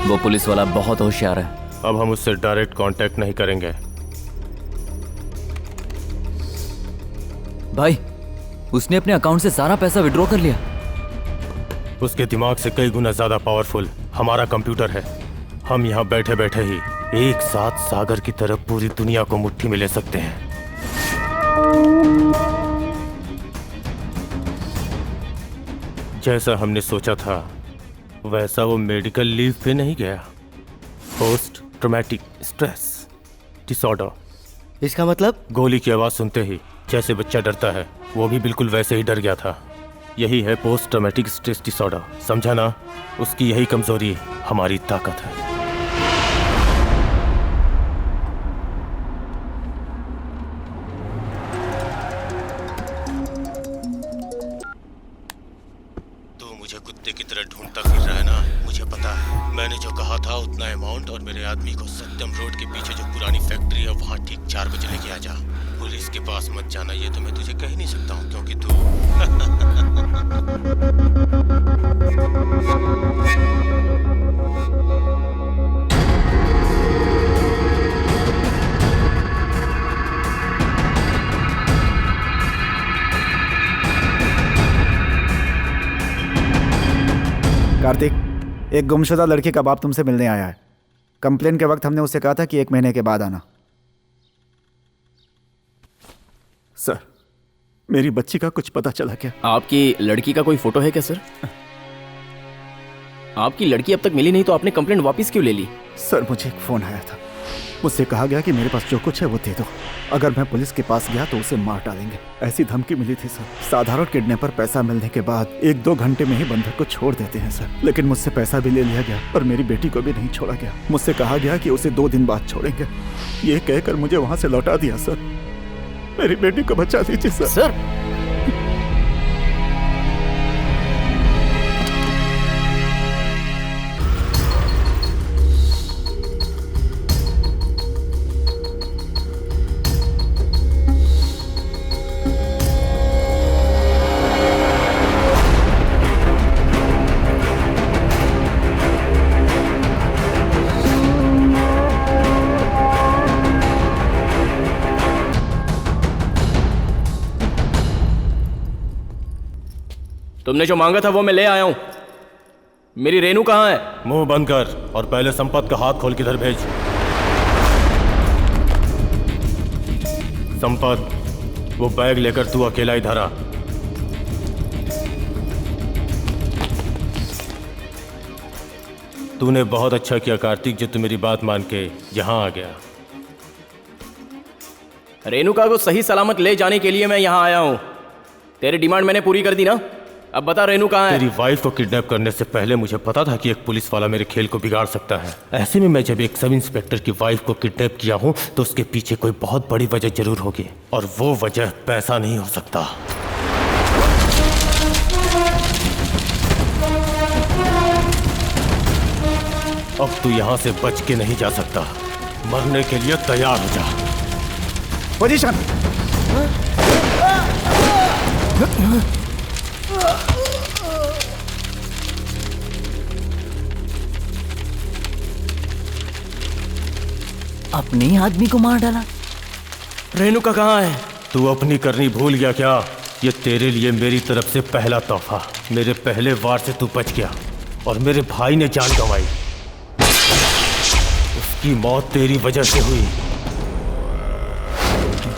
वो पुलिस वाला बहुत होशियार है। अब हम उससे डायरेक्ट कांटेक्ट नहीं करेंगे। भाई, उसने अपने अकाउंट से सारा पैसा विड्रॉ कर लिया। उसके दिमाग से कई गुना ज्यादा पावरफुल हमारा कंप्यूटर है। हम यहाँ बैठे बैठे ही एक साथ सागर की तरफ पूरी दुनिया को मुट्ठी में ले सकते हैं। जैसा हमने सोचा था वैसा वो मेडिकल लीव पे नहीं गया। Post traumatic stress disorder. इसका मतलब? गोली की आवाज सुनते ही जैसे बच्चा डरता है, वो भी बिल्कुल वैसे ही डर गया था। यही है पोस्ट ट्रॉमेटिक स्ट्रेस डिसऑर्डर, समझा ना? उसकी यही कमजोरी हमारी ताकत है। आदमी को सत्यम रोड के पीछे जो पुरानी फैक्ट्री है वहाँ ठीक 4 बजे लेके आ जा। पुलिस के पास मत जाना, ये तो मैं तुझे कह नहीं सकता हूँ क्योंकि तू कार्तिक, एक गुमशुदा लड़की का बाप तुमसे मिलने आया है। कंप्लेन के वक्त हमने उससे कहा था कि 1 महीने के बाद आना। सर, मेरी बच्ची का कुछ पता चला क्या? आपकी लड़की का कोई फोटो है क्या सर? आपकी लड़की अब तक मिली नहीं तो आपने कंप्लेंट वापस क्यों ले ली? सर, मुझे एक फोन आया था। मुझसे कहा गया कि मेरे पास जो कुछ है वो दे दो, अगर मैं पुलिस के पास गया तो उसे मार डालेंगे, ऐसी धमकी मिली थी सर। साधारण किडनैपर पैसा मिलने के बाद 1-2 घंटे में ही बंधक को छोड़ देते हैं सर, लेकिन मुझसे पैसा भी ले लिया गया और मेरी बेटी को भी नहीं छोड़ा गया। मुझसे कहा गया कि उसे 2 दिन बाद छोड़ेंगे, ये कहकर मुझे वहां से लौटा दिया सर। मेरी बेटी को बचा लीजिए सर। सर, तुमने जो मांगा था वो मैं ले आया हूं। मेरी रेनू कहाँ है? मुंह बंद कर और पहले संपत का हाथ खोल के इधर भेज। संपत, वो बैग लेकर तू अकेला इधर आ। तूने बहुत अच्छा किया कार्तिक, जो तू मेरी बात मान के यहां आ गया। रेणुका को सही सलामत ले जाने के लिए मैं यहाँ आया हूँ। तेरी डिमांड मैंने पूरी कर दी ना? अब बता रेनू कहाँ है? तेरी वाइफ को किडनैप करने से पहले मुझे पता था कि एक पुलिस वाला मेरे खेल को बिगाड़ सकता है। ऐसे में मैं जब एक सब इंस्पेक्टर की वाइफ को किडनैप किया हूँ तो उसके पीछे कोई बहुत बड़ी वजह जरूर होगी, और वो वजह पैसा नहीं हो सकता। अब तू यहाँ से बच के नहीं जा सकता। मरने के लिए तैयार हो जा। पोजीशन। अपने ही आदमी को मार डाला। रेणुका कहाँ है? तू अपनी करनी भूल गया क्या? ये तेरे लिए मेरी तरफ से पहला तोहफा। मेरे पहले वार से तू बच गया और मेरे भाई ने जान गंवाई। उसकी मौत तेरी वजह से हुई।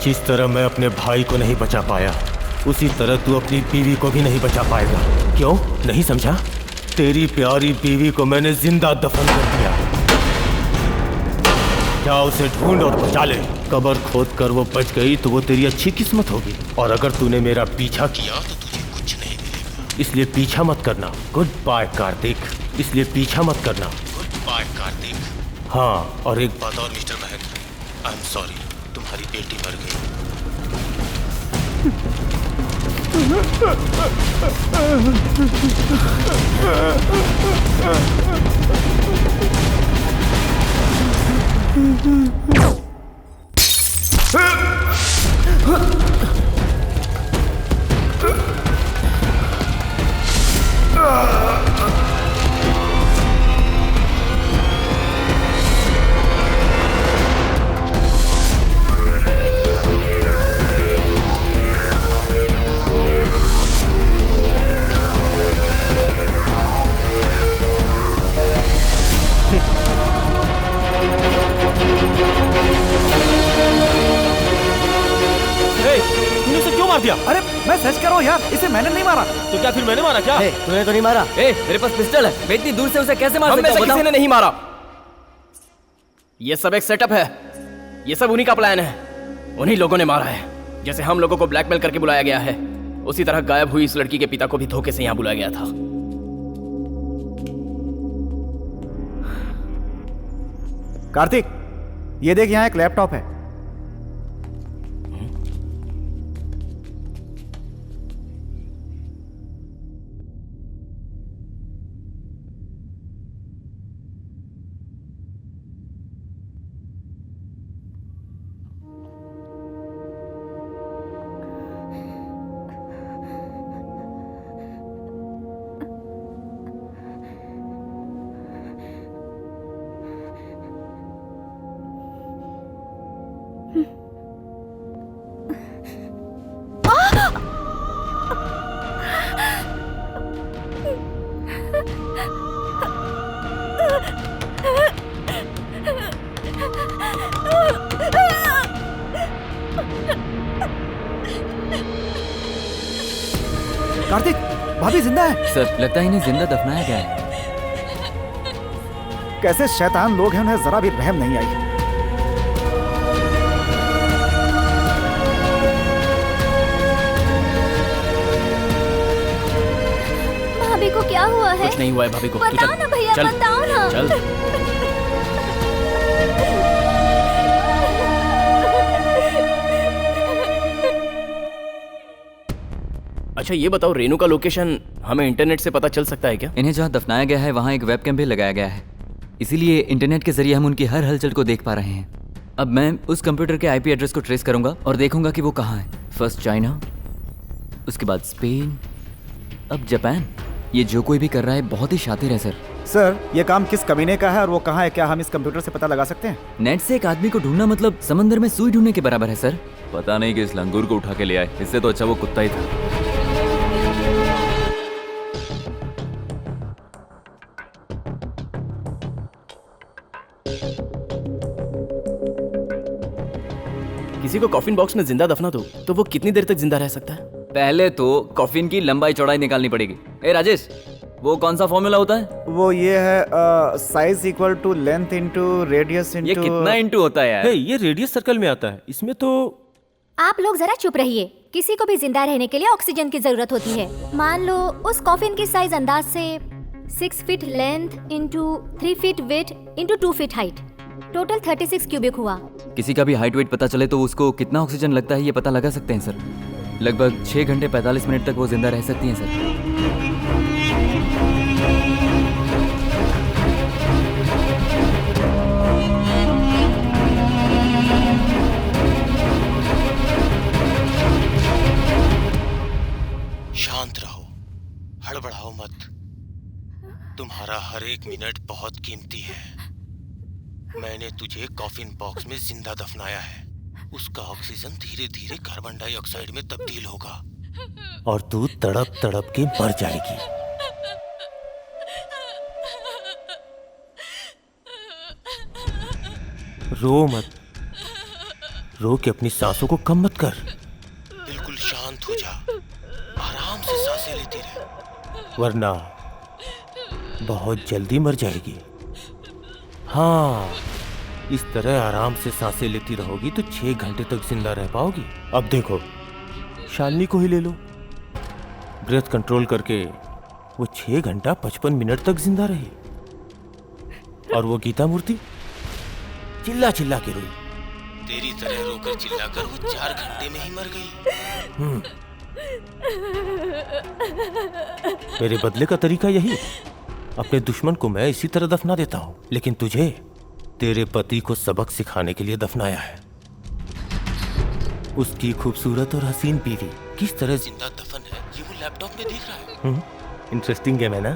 जिस तरह मैं अपने भाई को नहीं बचा पाया, उसी तरह तू अपनी बीवी को भी नहीं बचा पाएगा। क्यों नहीं समझा? तेरी प्यारी बीवी को मैंने जिंदा दफन कर दिया। जा उसे ढूंढ और बचा ले। कब्र खोद कर वो बच गई तो वो तेरी अच्छी किस्मत होगी, और अगर तूने मेरा पीछा किया तो तुझे कुछ नहीं मिलेगा। इसलिए पीछा मत करना। Goodbye Kartik. इसलिए पीछा मत करना। Goodbye Kartik. हाँ, और एक बात और mister Mahendra, I am sorry, तुम्हारी बेटी मर गई। दिया। अरे मैं सच कर रहा हूँ यार, इसे मैंने नहीं मारा। तो क्या फिर मैंने मारा क्या? तूने तो नहीं मारा। मेरे पास पिस्टल है, मैं इतनी दूर से उसे कैसे मार हम सकता में से हूँ? किसी ने नहीं मारा। ये सब एक सेटअप है। ये सब उन्हीं का प्लान है। उन्हीं लोगों ने मारा है। जैसे हम लोगों को ब्लैकमेल करके बुलाया गया है, उसी तरह गायब हुई इस लड़की के पिता को भी धोखे से यहाँ बुलाया गया था। कार्तिक, ये देख, यहाँ एक लैपटॉप है। कार्तिक, भाभी जिंदा है। सर लगता है इन्हें जिंदा दफनाया गया है। कैसे शैतान लोग हैं, उन्हें जरा भी रहम नहीं आई। भाभी को क्या हुआ है? कुछ नहीं हुआ है भाभी को। तू बताओ चल, ना भैया, चल, बताओ ना। चल। अच्छा ये बताओ, रेनू का लोकेशन हमें इंटरनेट से पता चल सकता है क्या? इन्हें जहाँ दफनाया गया है वहाँ एक वेबकैम भी लगाया गया है, इसीलिए इंटरनेट के जरिए हम उनकी हर हलचल को देख पा रहे हैं। अब मैं उस कंप्यूटर के आईपी एड्रेस को ट्रेस करूंगा और देखूंगा कि वो कहाँ है। फर्स्ट चाइना, उसके बाद स्पेन, अब जापान। ये जो कोई भी कर रहा है बहुत ही शातिर है सर। सर, ये काम किस कमीने का है और वो कहाँ है, क्या हम इस कंप्यूटर से पता लगा सकते हैं? नेट से एक आदमी को ढूंढना मतलब समंदर में सुई ढूंढने के बराबर है सर। पता नहीं कि इस लंगूर को उठा के ले आए, इससे तो अच्छा वो कुत्ता ही था। किसी को कॉफिन बॉक्स में जिंदा दफना दो तो वो कितनी देर तक जिंदा रह सकता है? पहले तो कॉफिन की लंबाई चौड़ाई निकालनी पड़ेगी। ए राजेश, वो कौन सा फॉर्मूला होता है? वो ये है size equal to length into radius into. ये कितना इनटू होता है यार? ये रेडियस सर्कल में आता है, इसमें तो। आप लोग जरा चुप रहिए। किसी को भी जिंदा रहने के लिए ऑक्सीजन की जरूरत होती है। मान लो उस कॉफिन की साइज अंदाज से 6 feet length into 3 feet weight into 2 feet height, total 36 cubic हुआ। किसी का भी हाइट वेट पता चले तो उसको कितना ऑक्सीजन लगता है ये पता लगा सकते हैं सर। लगभग 6 घंटे 45 मिनट तक वो जिंदा रह सकती हैं सर। शांत रहो, हड़बड़ाओ मत। तुम्हारा हर एक मिनट बहुत कीमती है। मैंने तुझे कॉफिन बॉक्स में जिंदा दफनाया है। उसका ऑक्सीजन धीरे धीरे कार्बन डाइऑक्साइड में तब्दील होगा और तू तड़प तड़प के मर जाएगी। रो मत, रो के अपनी सांसों को कम मत कर। बिल्कुल शांत हो जा, आराम से सांसें लेती रह, वरना बहुत जल्दी मर जाएगी। हाँ, इस तरह आराम से सांसें लेती रहोगी तो 6 घंटे तक जिंदा रह पाओगी। अब देखो, शालिनी को ही ले लो। ब्रेथ कंट्रोल करके वो 6 घंटा 55 मिनट तक जिंदा रही। और वो गीता मूर्ति चिल्ला चिल्ला के रोई। तेरी तरह रोकर चिल्लाकर वो 4 घंटे में ही मर गई। मेरे बदले का तरीका यही है। अपने दुश्मन को मैं इसी तरह दफना देता हूँ, लेकिन तुझे तेरे पति को सबक सिखाने के लिए दफनाया है। उसकी खूबसूरत और हसीन बीवी किस तरह जिंदा दफन है ये वो लैपटॉप में देख रहा है। इंटरेस्टिंग गेम है ना?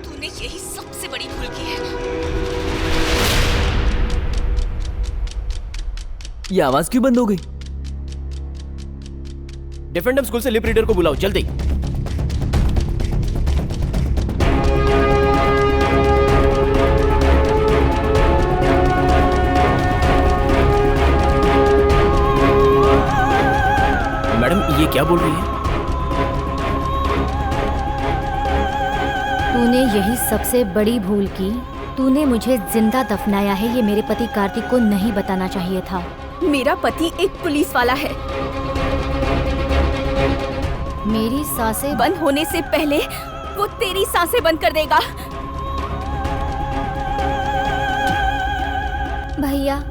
तूने यही सबसे बड़ी भूल की है। ये आवाज क्यों बंद हो गई? डिफेंडम स्कूल से लिप रीडर को बुलाओ जल्दी। मैडम ये क्या बोल रही है? तूने यही सबसे बड़ी भूल की। तूने मुझे जिंदा दफनाया है, ये मेरे पति कार्तिक को नहीं बताना चाहिए था। मेरा पति एक पुलिस वाला है। मेरी सांसें बंद होने से पहले वो तेरी सांसें बंद कर देगा। भैया,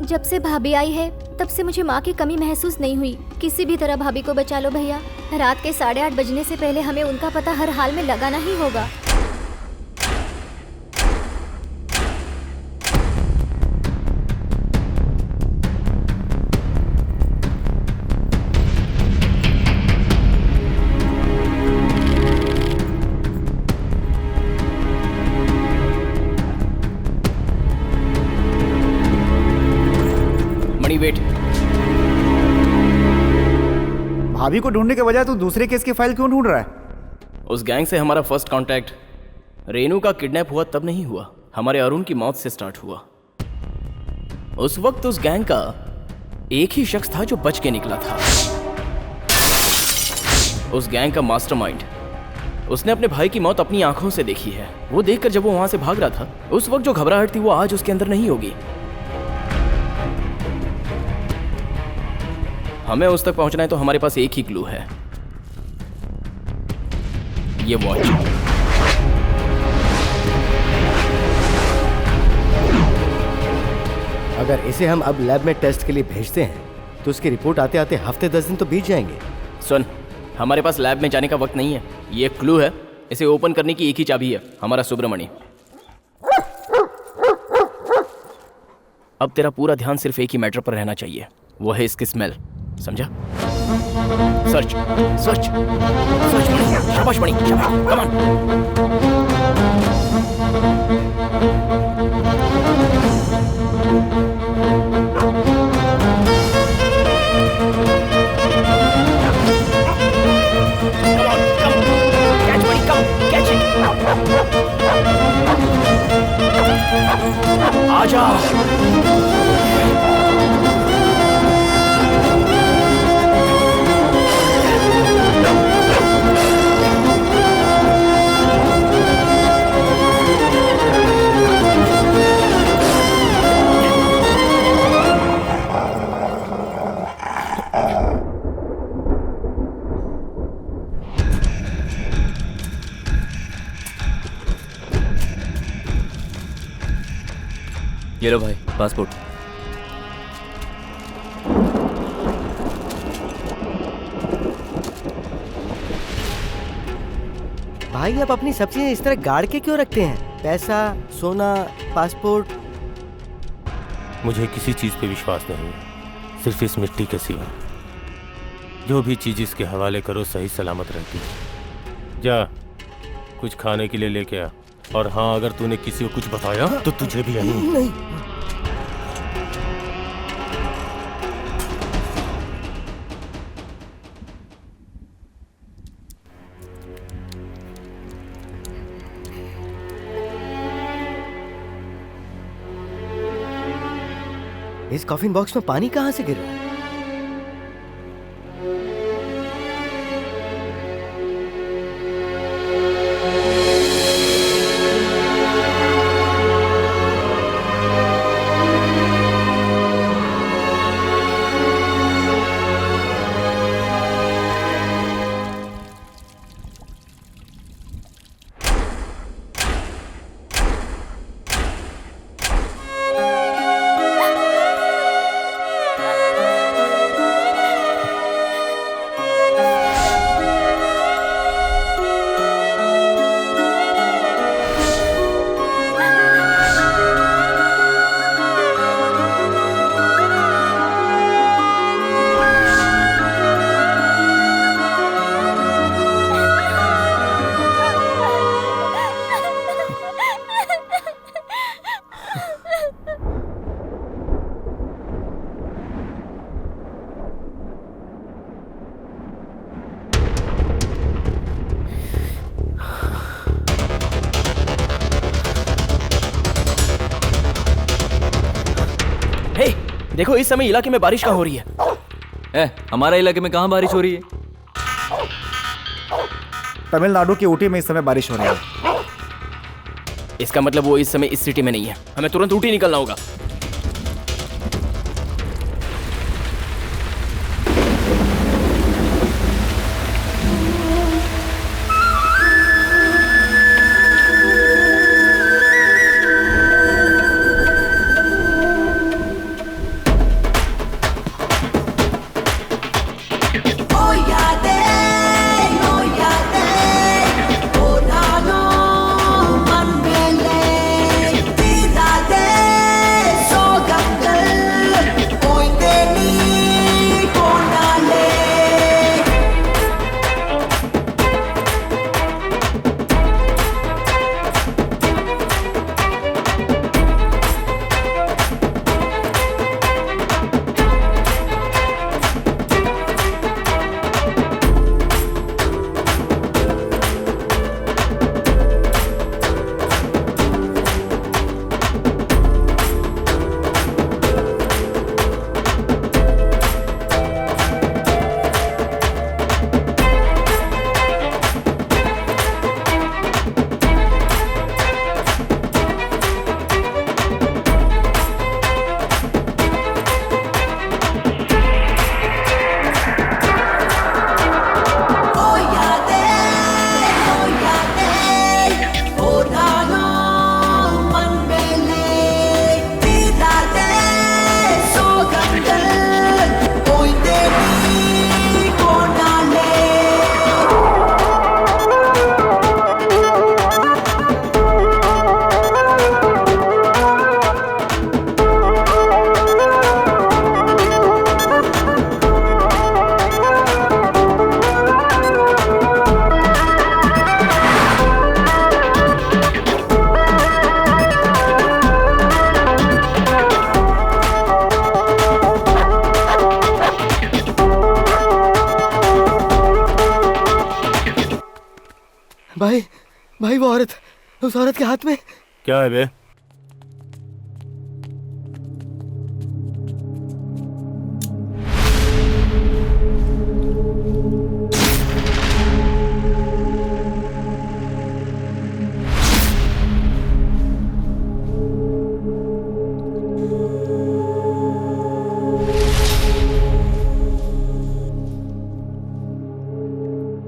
जब से भाभी आई है तब से मुझे माँ की कमी महसूस नहीं हुई। किसी भी तरह भाभी को बचा लो भैया। रात के 8:30 बजने से पहले हमें उनका पता हर हाल में लगाना ही होगा। मणि वेट। भाभी को ढूंढने के बजाय तू दूसरे केस की फाइल क्यों ढूंढ रहा है? उस गैंग से हमारा फर्स्ट कांटेक्ट रेनू का किडनैप हुआ तब नहीं हुआ, हमारे अरुण की मौत से स्टार्ट हुआ। उस वक्त उस गैंग का एक ही शख्स था जो बच के निकला था। उस गैंग का मास्टरमाइंड, उसने अपने भाई की मौत अपनी आंखों से देखी है। वो देखकर जब वो वहां से भाग रहा था, उस वक्त जो घबराहट थी वो आज उसके अंदर नहीं होगी। हमें उस तक पहुंचना है तो हमारे पास एक ही क्लू है, ये वॉच। अगर इसे हम अब लैब में टेस्ट के लिए भेजते हैं तो उसकी रिपोर्ट आते आते हफ्ते 10 दिन तो बीत जाएंगे। सुन, हमारे पास लैब में जाने का वक्त नहीं है, ये एक क्लू है, इसे ओपन करने की एक ही चाबी है, हमारा सुब्रमणि। अब तेरा पूरा ध्यान सिर्फ एक ही मैटर पर रहना चाहिए, वो है इसकी स्मेल, समझा? सर्च सर्च सर्च मणि, शाबाश मणि, शाबाश, कम ऑन। आजा। ये लो भाई, पासपोर्ट। भाई आप अपनी सब चीजें इस तरह गाड़ के क्यों रखते हैं? पैसा, सोना, पासपोर्ट। मुझे किसी चीज पे विश्वास नहीं है, सिर्फ इस मिट्टी के सिवा। जो भी चीज इसके हवाले करो सही सलामत रहती है। जा कुछ खाने के लिए लेके आ, और हाँ, अगर तूने किसी को कुछ बताया तो तुझे भी नहीं। इस कॉफिन बॉक्स में पानी कहाँ से गिर रहा है? देखो इस समय इलाके में बारिश कहाँ हो रही है? हमारा इलाके में कहाँ बारिश हो रही है? तमिलनाडु की ऊटी में इस समय बारिश हो रही है। इसका मतलब वो इस समय इस सिटी में नहीं है, हमें तुरंत ऊटी निकलना होगा। भाई भाई वो औरत, उस औरत के हाथ में। क्या है बे?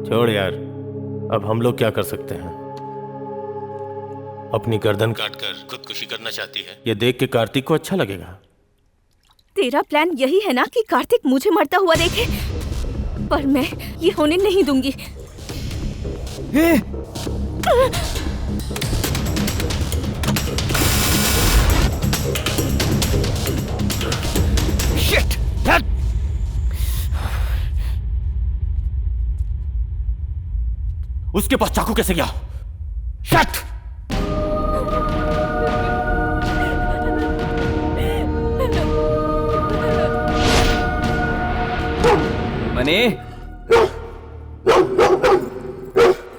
छोड़ यार, अब हम लोग क्या कर सकते हैं? अपनी गर्दन काटकर खुदकुशी करना चाहती है। ये देख के कार्तिक को अच्छा लगेगा। तेरा प्लान यही है ना कि कार्तिक मुझे मरता हुआ देखे, पर मैं ये होने नहीं दूंगी। शिट! उसके पास चाकू कैसे गया? शट! मनी,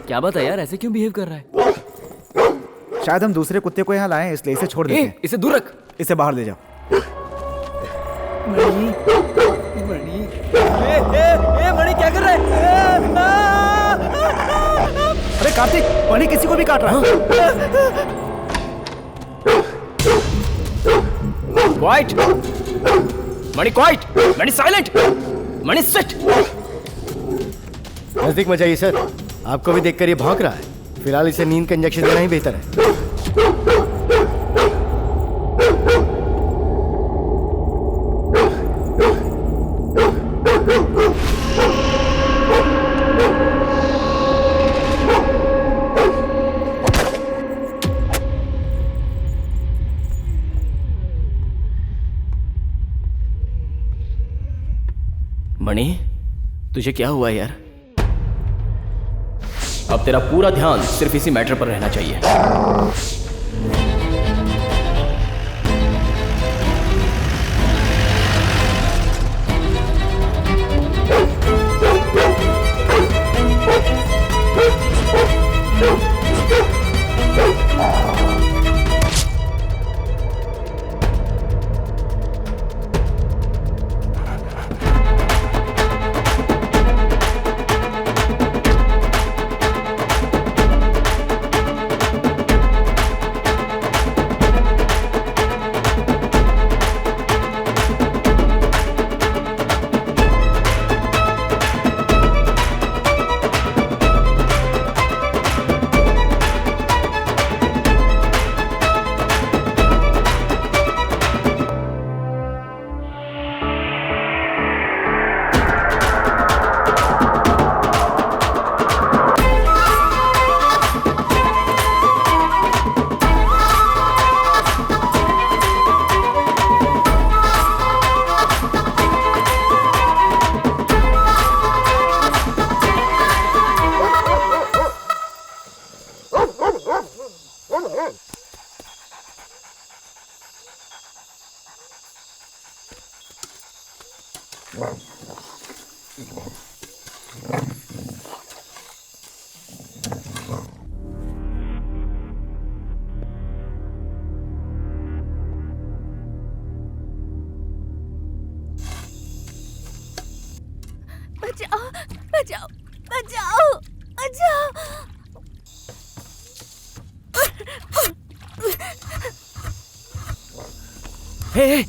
क्या बात है यार, ऐसे क्यों बिहेव कर रहा है? शायद हम दूसरे कुत्ते को यहाँ लाए इसलिए इसे छोड़ देते हैं। इसे दूर रख। इसे बाहर ले जाओ। मणि क्या कर रहा है? अरे कार्तिक, मणि किसी को भी काट रहा है। क्वाइट! मणि क्वाइट! मणि साइलेंट! मणि सिट! नजदीक मत जाइए सर, आपको भी देखकर ये भौंक रहा है। फिलहाल इसे नींद का इंजेक्शन देना ही बेहतर है। मणि, तुझे क्या हुआ यार? अब तेरा पूरा ध्यान सिर्फ इसी मैटर पर रहना चाहिए। बचाओ, बचाओ, बचाओ, बचाओ। हे,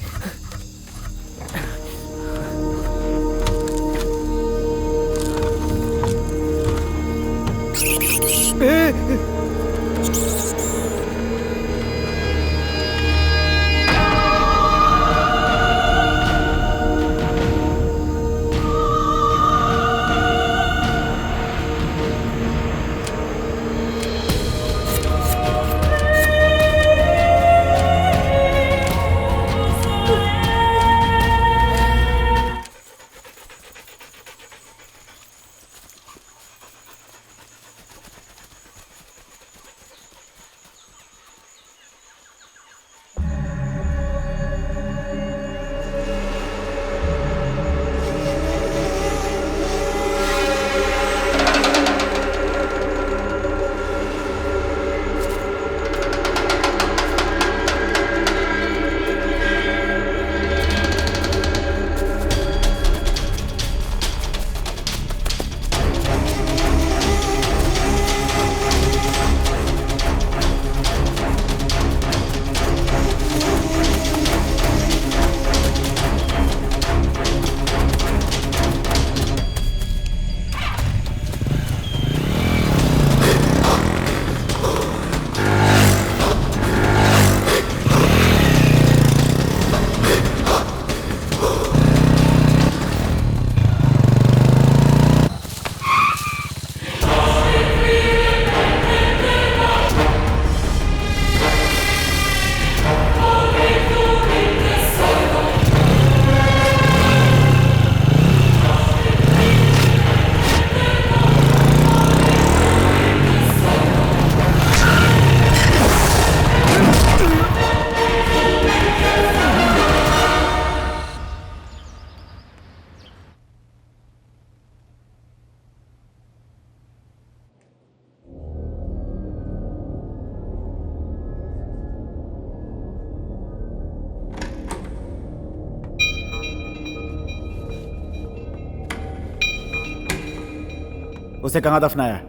उसे कहाँ दफनाया है?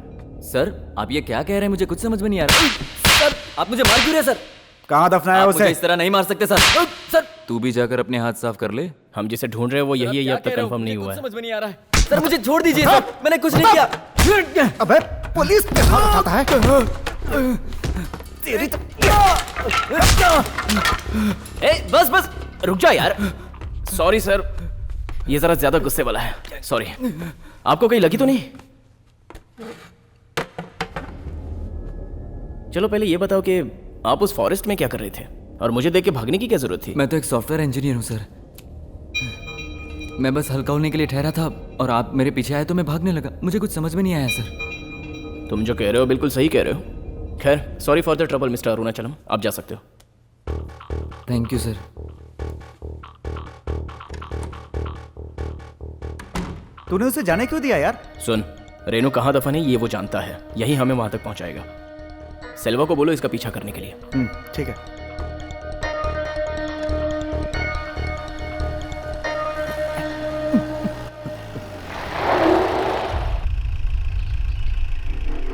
सर आप ये क्या कह रहे हैं, मुझे कुछ समझ में नहीं आ रहा। सर आप मुझे मार क्यों रहे हैं सर? कहाँ दफनाया आप उसे? मुझे इस तरह नहीं मार सकते सर। सर तू भी जाकर अपने हाथ साफ कर ले। हम जिसे ढूंढ रहे हैं वो यही है, ये अब तक कंफर्म नहीं हुआ है। समझ में नहीं आ रहा है सर, मुझे छोड़ दीजिए सर, मैंने कुछ नहीं किया। अबे पुलिस पे हाथ उठाता है। तेरी तो बस बस रुक जा यार। सॉरी सर, ये जरा ज्यादा गुस्से वाला है, सॉरी। आपको कहीं लगी तो नहीं? चलो पहले ये बताओ कि आप उस फॉरेस्ट में क्या कर रहे थे और मुझे देख के भागने की क्या जरूरत थी? मैं तो एक सॉफ्टवेयर इंजीनियर हूँ सर, मैं बस हल्का होने के लिए ठहरा था और आप मेरे पीछे आए तो मैं भागने लगा, मुझे कुछ समझ में नहीं आया सर। तुम जो कह रहे हो बिल्कुल सही कह रहे हो। खैर sorry for the trouble mister Arunachalam, आप जा सकते हो। Thank you sir. तूने उसे जाने क्यों दिया यार? सुन, रेनू कहाँ दफन है ये वो जानता है, यही हमें वहां तक पहुंचाएगा। सेल्वा को बोलो इसका पीछा करने के लिए। ठीक है।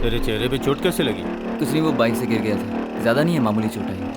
तेरे चेहरे पे चोट कैसे लगी? कुछ नहीं, वो बाइक से गिर गया था, ज्यादा नहीं है, मामूली चोट आई।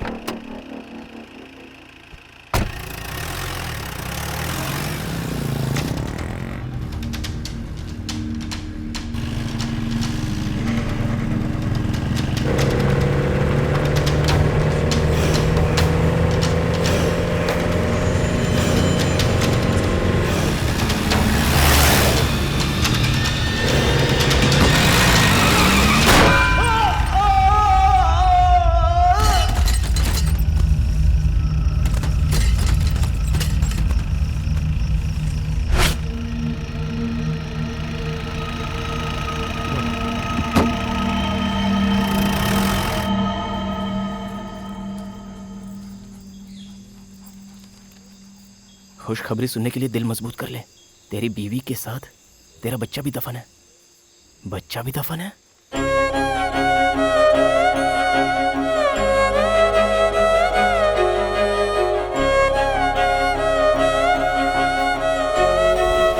खुशखबरी सुनने के लिए दिल मजबूत कर ले। तेरी बीवी के साथ तेरा बच्चा भी दफन है। बच्चा भी दफन है?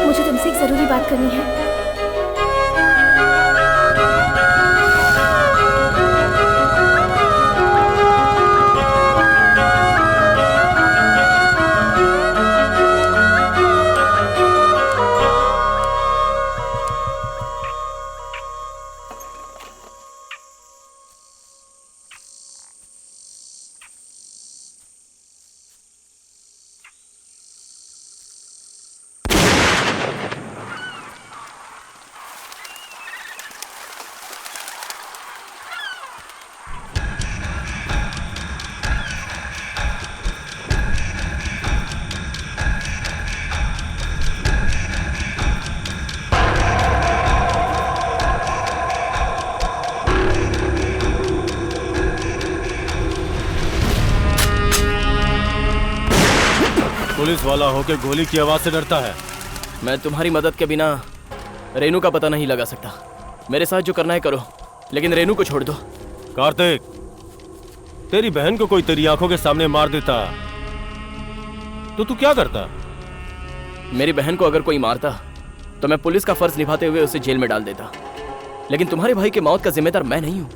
मुझे तुमसे एक जरूरी बात करनी है। पुलिस वाला होके गोली की आवाज से डरता है। मैं तुम्हारी मदद के बिना रेनू का पता नहीं लगा सकता। मेरे साथ जो करना है करो, लेकिन रेनू को छोड़ दो। कार्तिक, तेरी बहन को कोई तेरी आंखों के सामने मार देता तो तू क्या करता? मेरी बहन को अगर कोई मारता तो मैं पुलिस का फर्ज निभाते हुए उसे जेल में डाल देता, लेकिन तुम्हारे भाई की मौत का जिम्मेदार मैं नहीं हूं।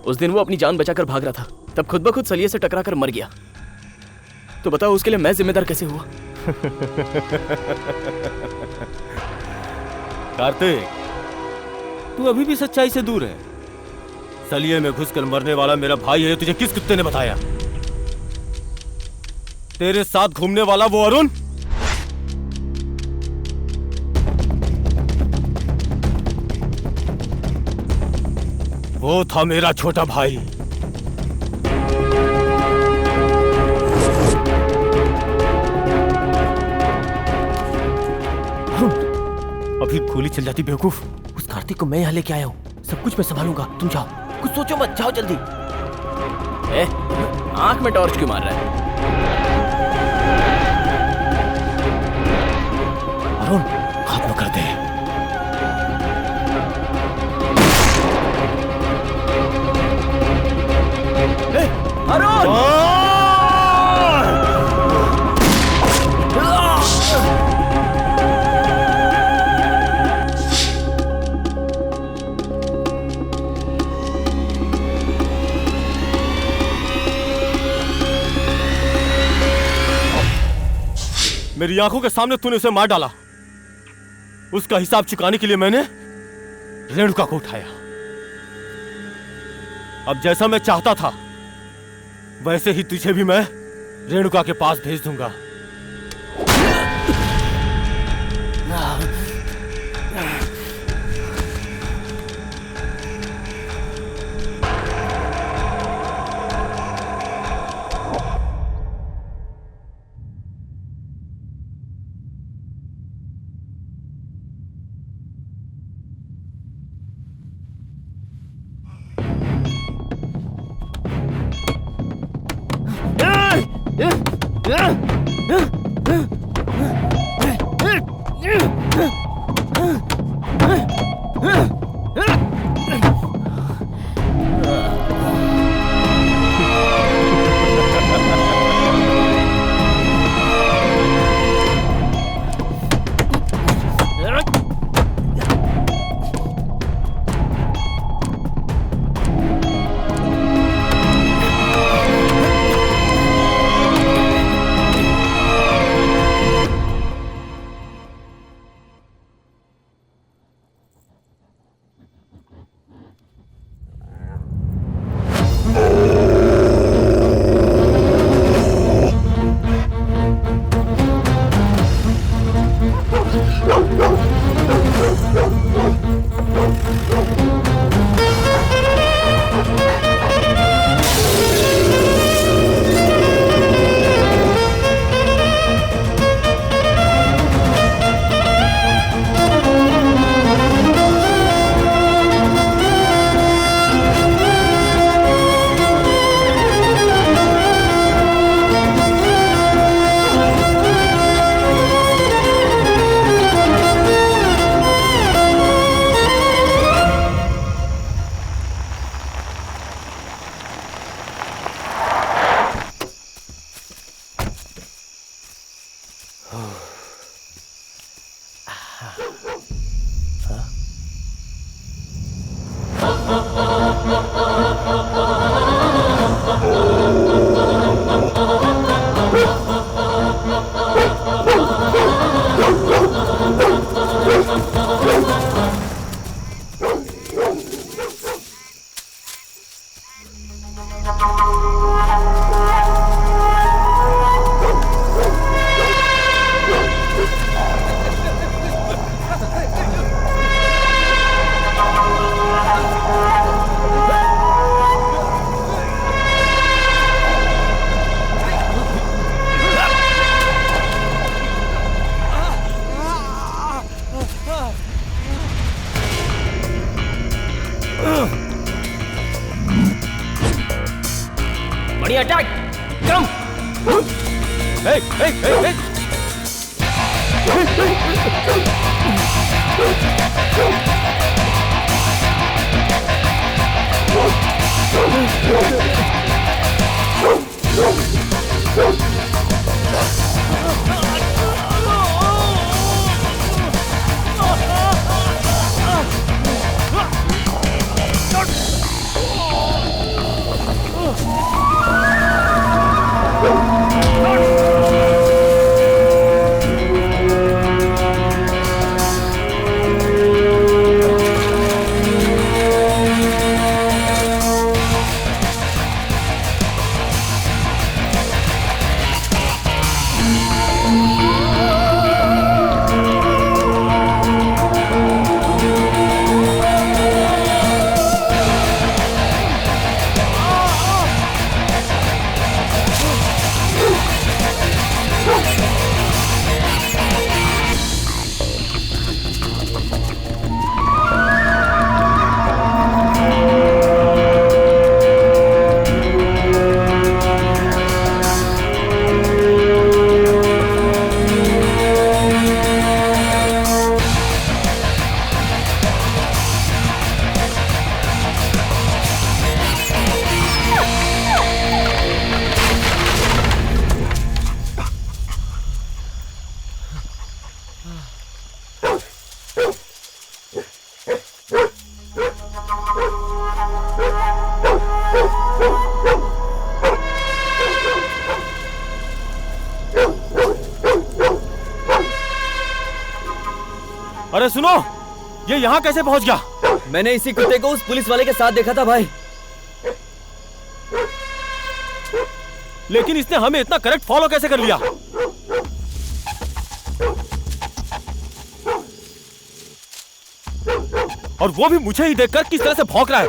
उस दिन वो अपनी जान बचाकर भाग रहा था, तब खुद ब खुद सलिए से टकराकर मर गया। तो बताओ उसके लिए मैं जिम्मेदार कैसे हुआ? कार्तिक, तू अभी भी सच्चाई से दूर है। सलिए में घुसकर मरने वाला मेरा भाई है, तुझे किस कुत्ते ने बताया? तेरे साथ घूमने वाला वो अरुण? वो था मेरा छोटा भाई। अभी गोली चल जाती बेवकूफ। उस कार्तिक को मैं यहाँ लेके आया हूँ, सब कुछ मैं संभालूंगा, तुम जाओ, कुछ सोचो मत, जाओ जल्दी। आंख में टॉर्च क्यों मार रहा है? अरुण, हाथ पकड़ दे। अरुण! मेरी आंखों के सामने तूने उसे मार डाला। उसका हिसाब चुकाने के लिए मैंने रेणुका को उठाया। अब जैसा मैं चाहता था वैसे ही तुझे भी मैं रेणुका के पास भेज दूंगा। बढ़िया अटैक, कम। hey, hey, hey, hey. अरे सुनो, ये यहाँ कैसे पहुंच गया? मैंने इसी कुत्ते को उस पुलिस वाले के साथ देखा था भाई। लेकिन इसने हमें इतना करेक्ट फॉलो कैसे कर लिया? और वो भी मुझे ही देखकर किस तरह से भौंक रहा है।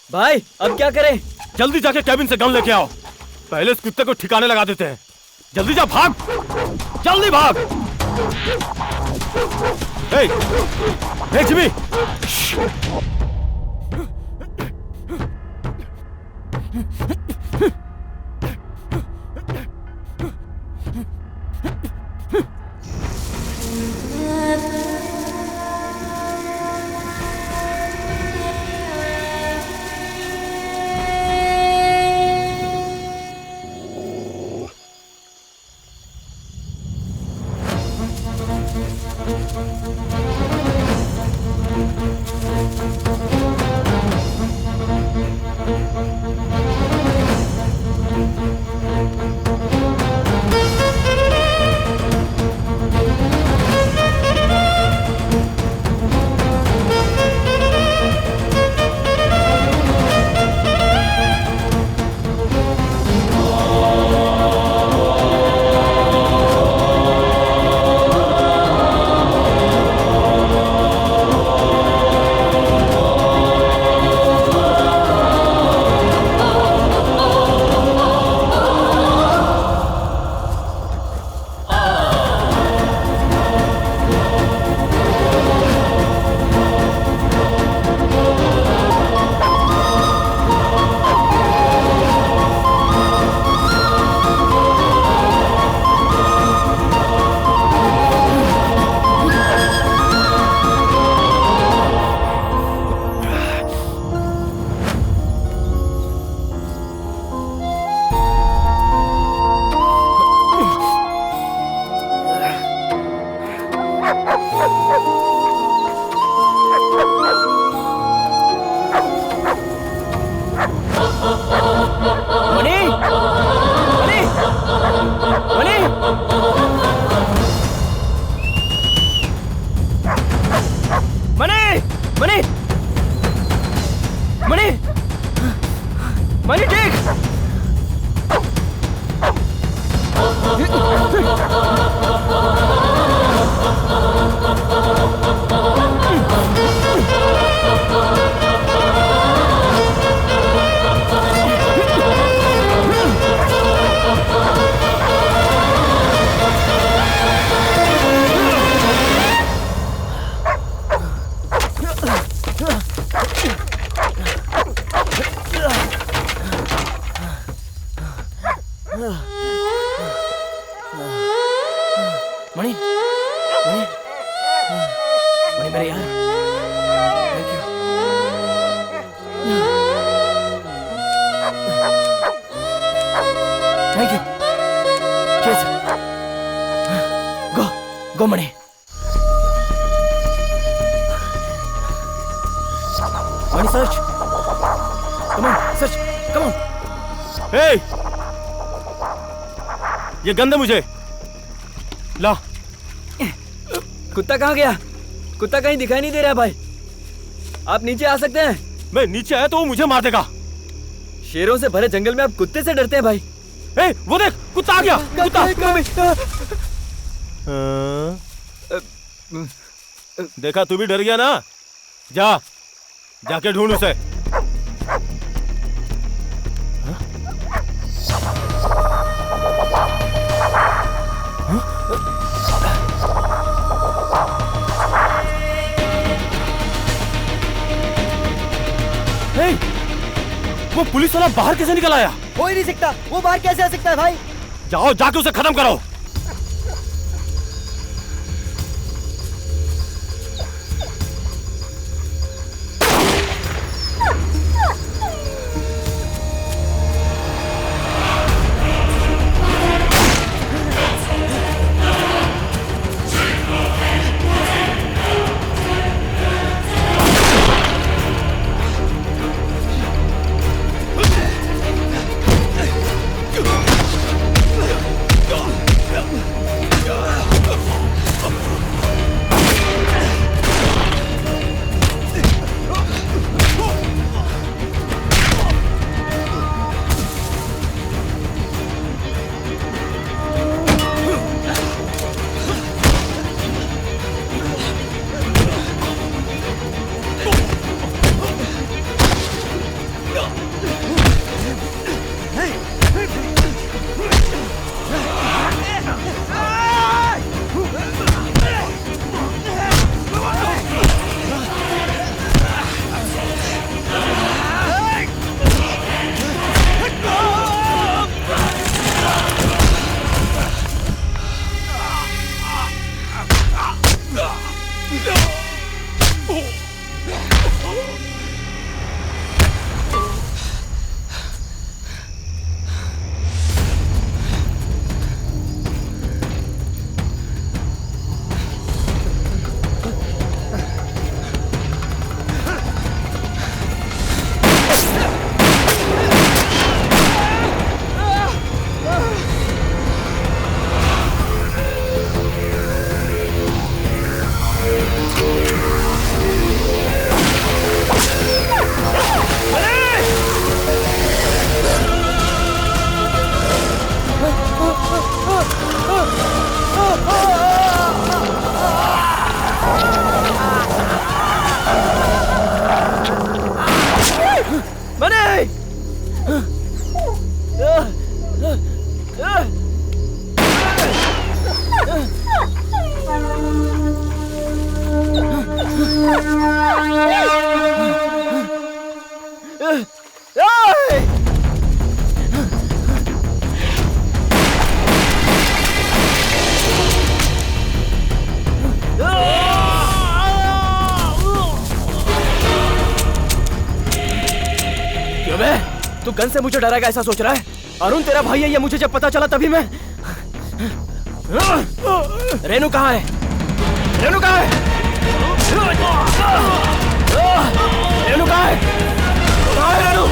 भाई अब क्या करें? जल्दी जाके कैबिन से गन लेके आओ। पहले इस कुत्ते को ठिकाने लगा देते हैं। जल्दी जा, भाग, जल्दी भाग। हे जिमी, ये गंद है मुझे। ला। कुत्ता कहाँ गया? कुत्ता कहीं दिखाई नहीं दे रहा भाई। आप नीचे आ सकते हैं? मैं नीचे आया तो वो मुझे मार देगा। शेरों से भरे जंगल में आप कुत्ते से डरते हैं भाई? वो देख, कुत्ता आ गया। कुत्ता। देखा, तू भी डर गया ना? जाके ढूंढ उसे। वो पुलिस वाला बाहर कैसे निकल आया? हो ही नहीं सकता। वो बाहर कैसे आ सकता है भाई? जाओ, जाके उसे खत्म करो। तू गन से मुझे डराएगा ऐसा सोच रहा है? अरुण तेरा भाई है, ये मुझे जब पता चला तभी मैं। रेनू कहाँ है? रेनू कहाँ है? रेनू कहाँ है? कहाँ है रेनू?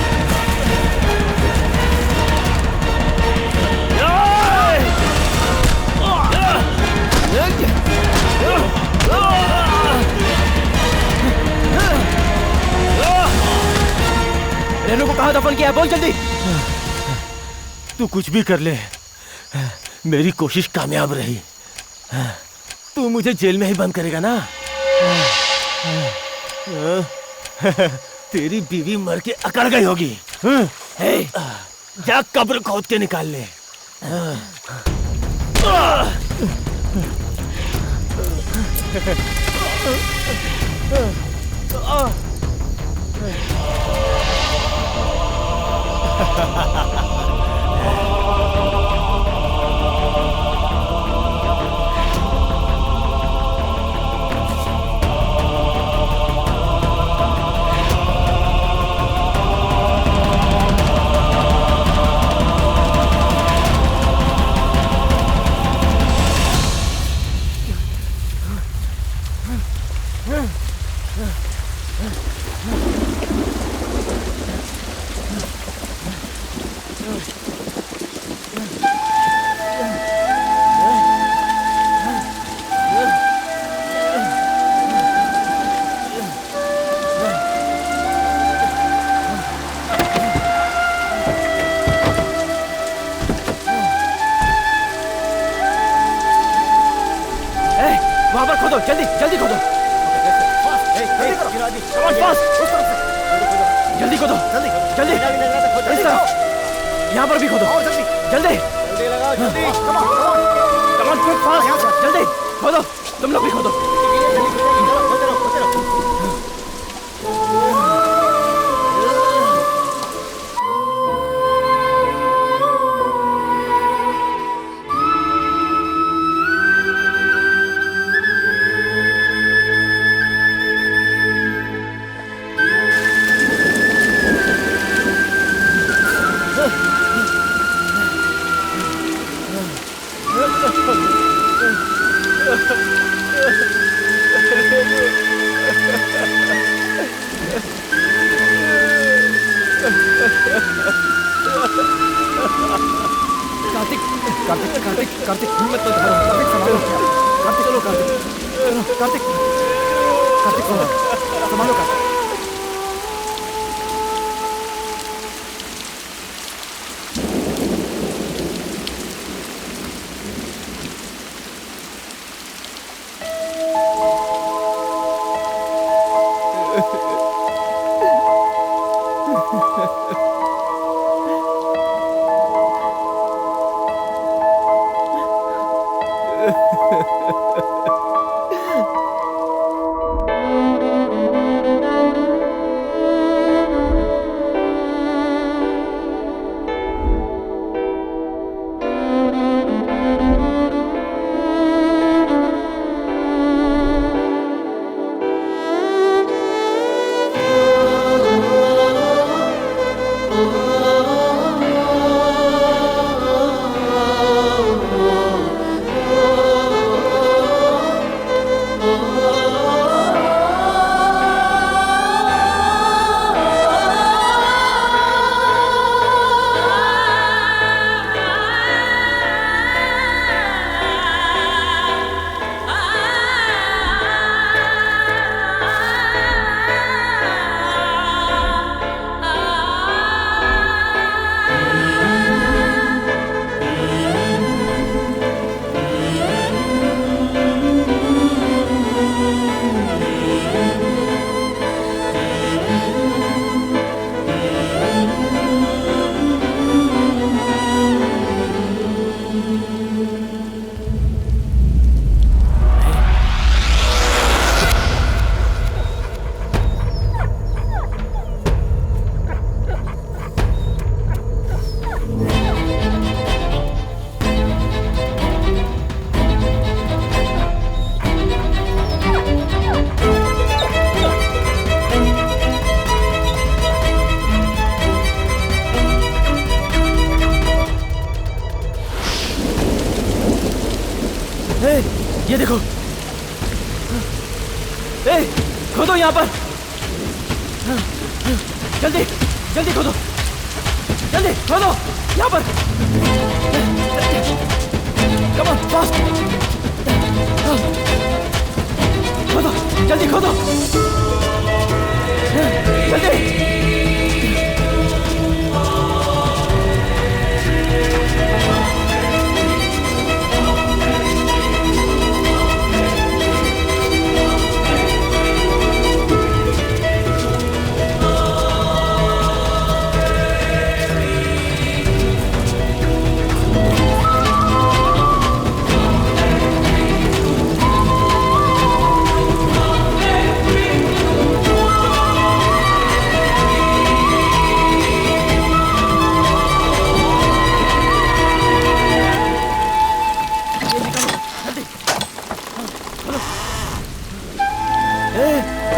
रेनू को कहाँ दफन किया है? बोल जल्दी। तू कुछ भी कर ले, मेरी कोशिश कामयाब रही। तू मुझे जेल में ही बंद करेगा ना? तेरी बीवी मर के अकड़ गई होगी। जा कब्र खोद के निकाल ले। वहां पर खोदो, जल्दी जल्दी खोदो। जल्दी खोदो, जल्दी इस तरफ। यहाँ पर भी खोदो, जल्दी कमान क्विक फास्ट, जल्दी खोदो। तुम लोग भी खोदो। कार्तिक कार्तिक कार्तिक कार्तिक हिम्मत मत हारो। कार्तिक संभालो, कार्तिक चलो, कार्तिक कार्तिक कार्तिक संभालो कार्तिक। ये देखो। खोदो यहाँ पर। जल्दी जल्दी खोदो, जल्दी खोदो यहाँ पर। Come on fast. खोदो जल्दी खोदो जल्दी।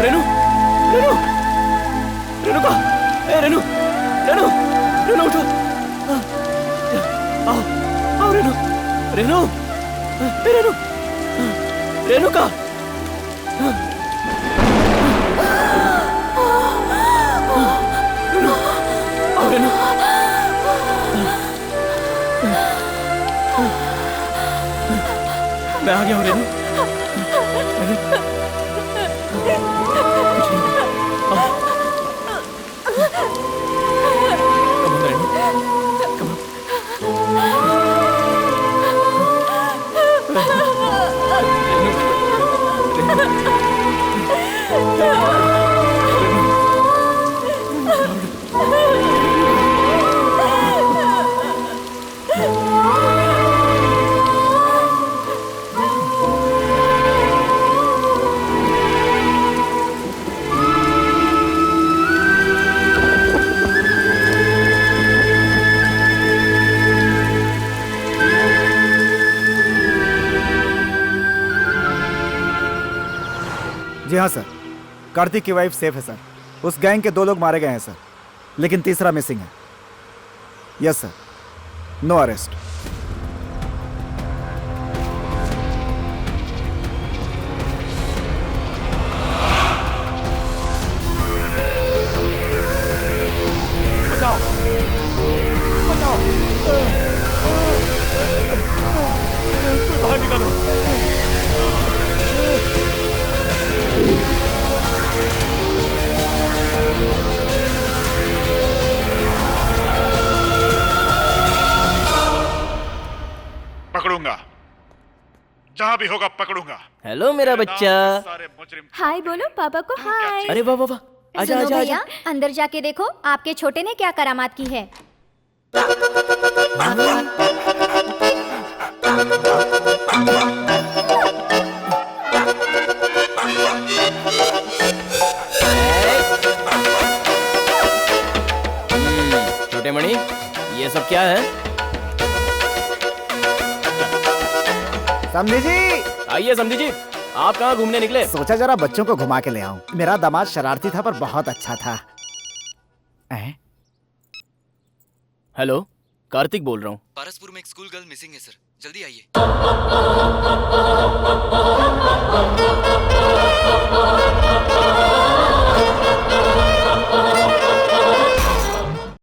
रेनू रेनू रेनू का रेनू रेनू रेनू उठो। आओ आओ रेनू रेनू रेनू रेनू का रेनू आओ रेनू। मैं आ गया हूँ रेनू। जी हाँ सर, कार्तिक की वाइफ सेफ है सर। उस गैंग के 2 लोग मारे गए हैं सर, लेकिन तीसरा मिसिंग है। Yes sir, no arrest. बाहर निकालो। पकड़ूंगा, जहां भी होगा पकड़ूंगा। हेलो मेरा बच्चा। हाय बोलो पापा को हाय। अरे वाह वाह वाह, आजा सुनो आजा भैया, आजा। अंदर जाके देखो आपके छोटे ने क्या करामात की है। छोटे मणि, ये सब क्या है? समझी जी। आइए समझी जी, आप कहाँ घूमने निकले? सोचा जरा बच्चों को घुमा के ले आऊं। मेरा दामाद शरारती था पर बहुत अच्छा था। हेलो, कार्तिक बोल रहा हूँ। पारसपुर में एक स्कूल गर्ल मिसिंग है सर, जल्दी आइए।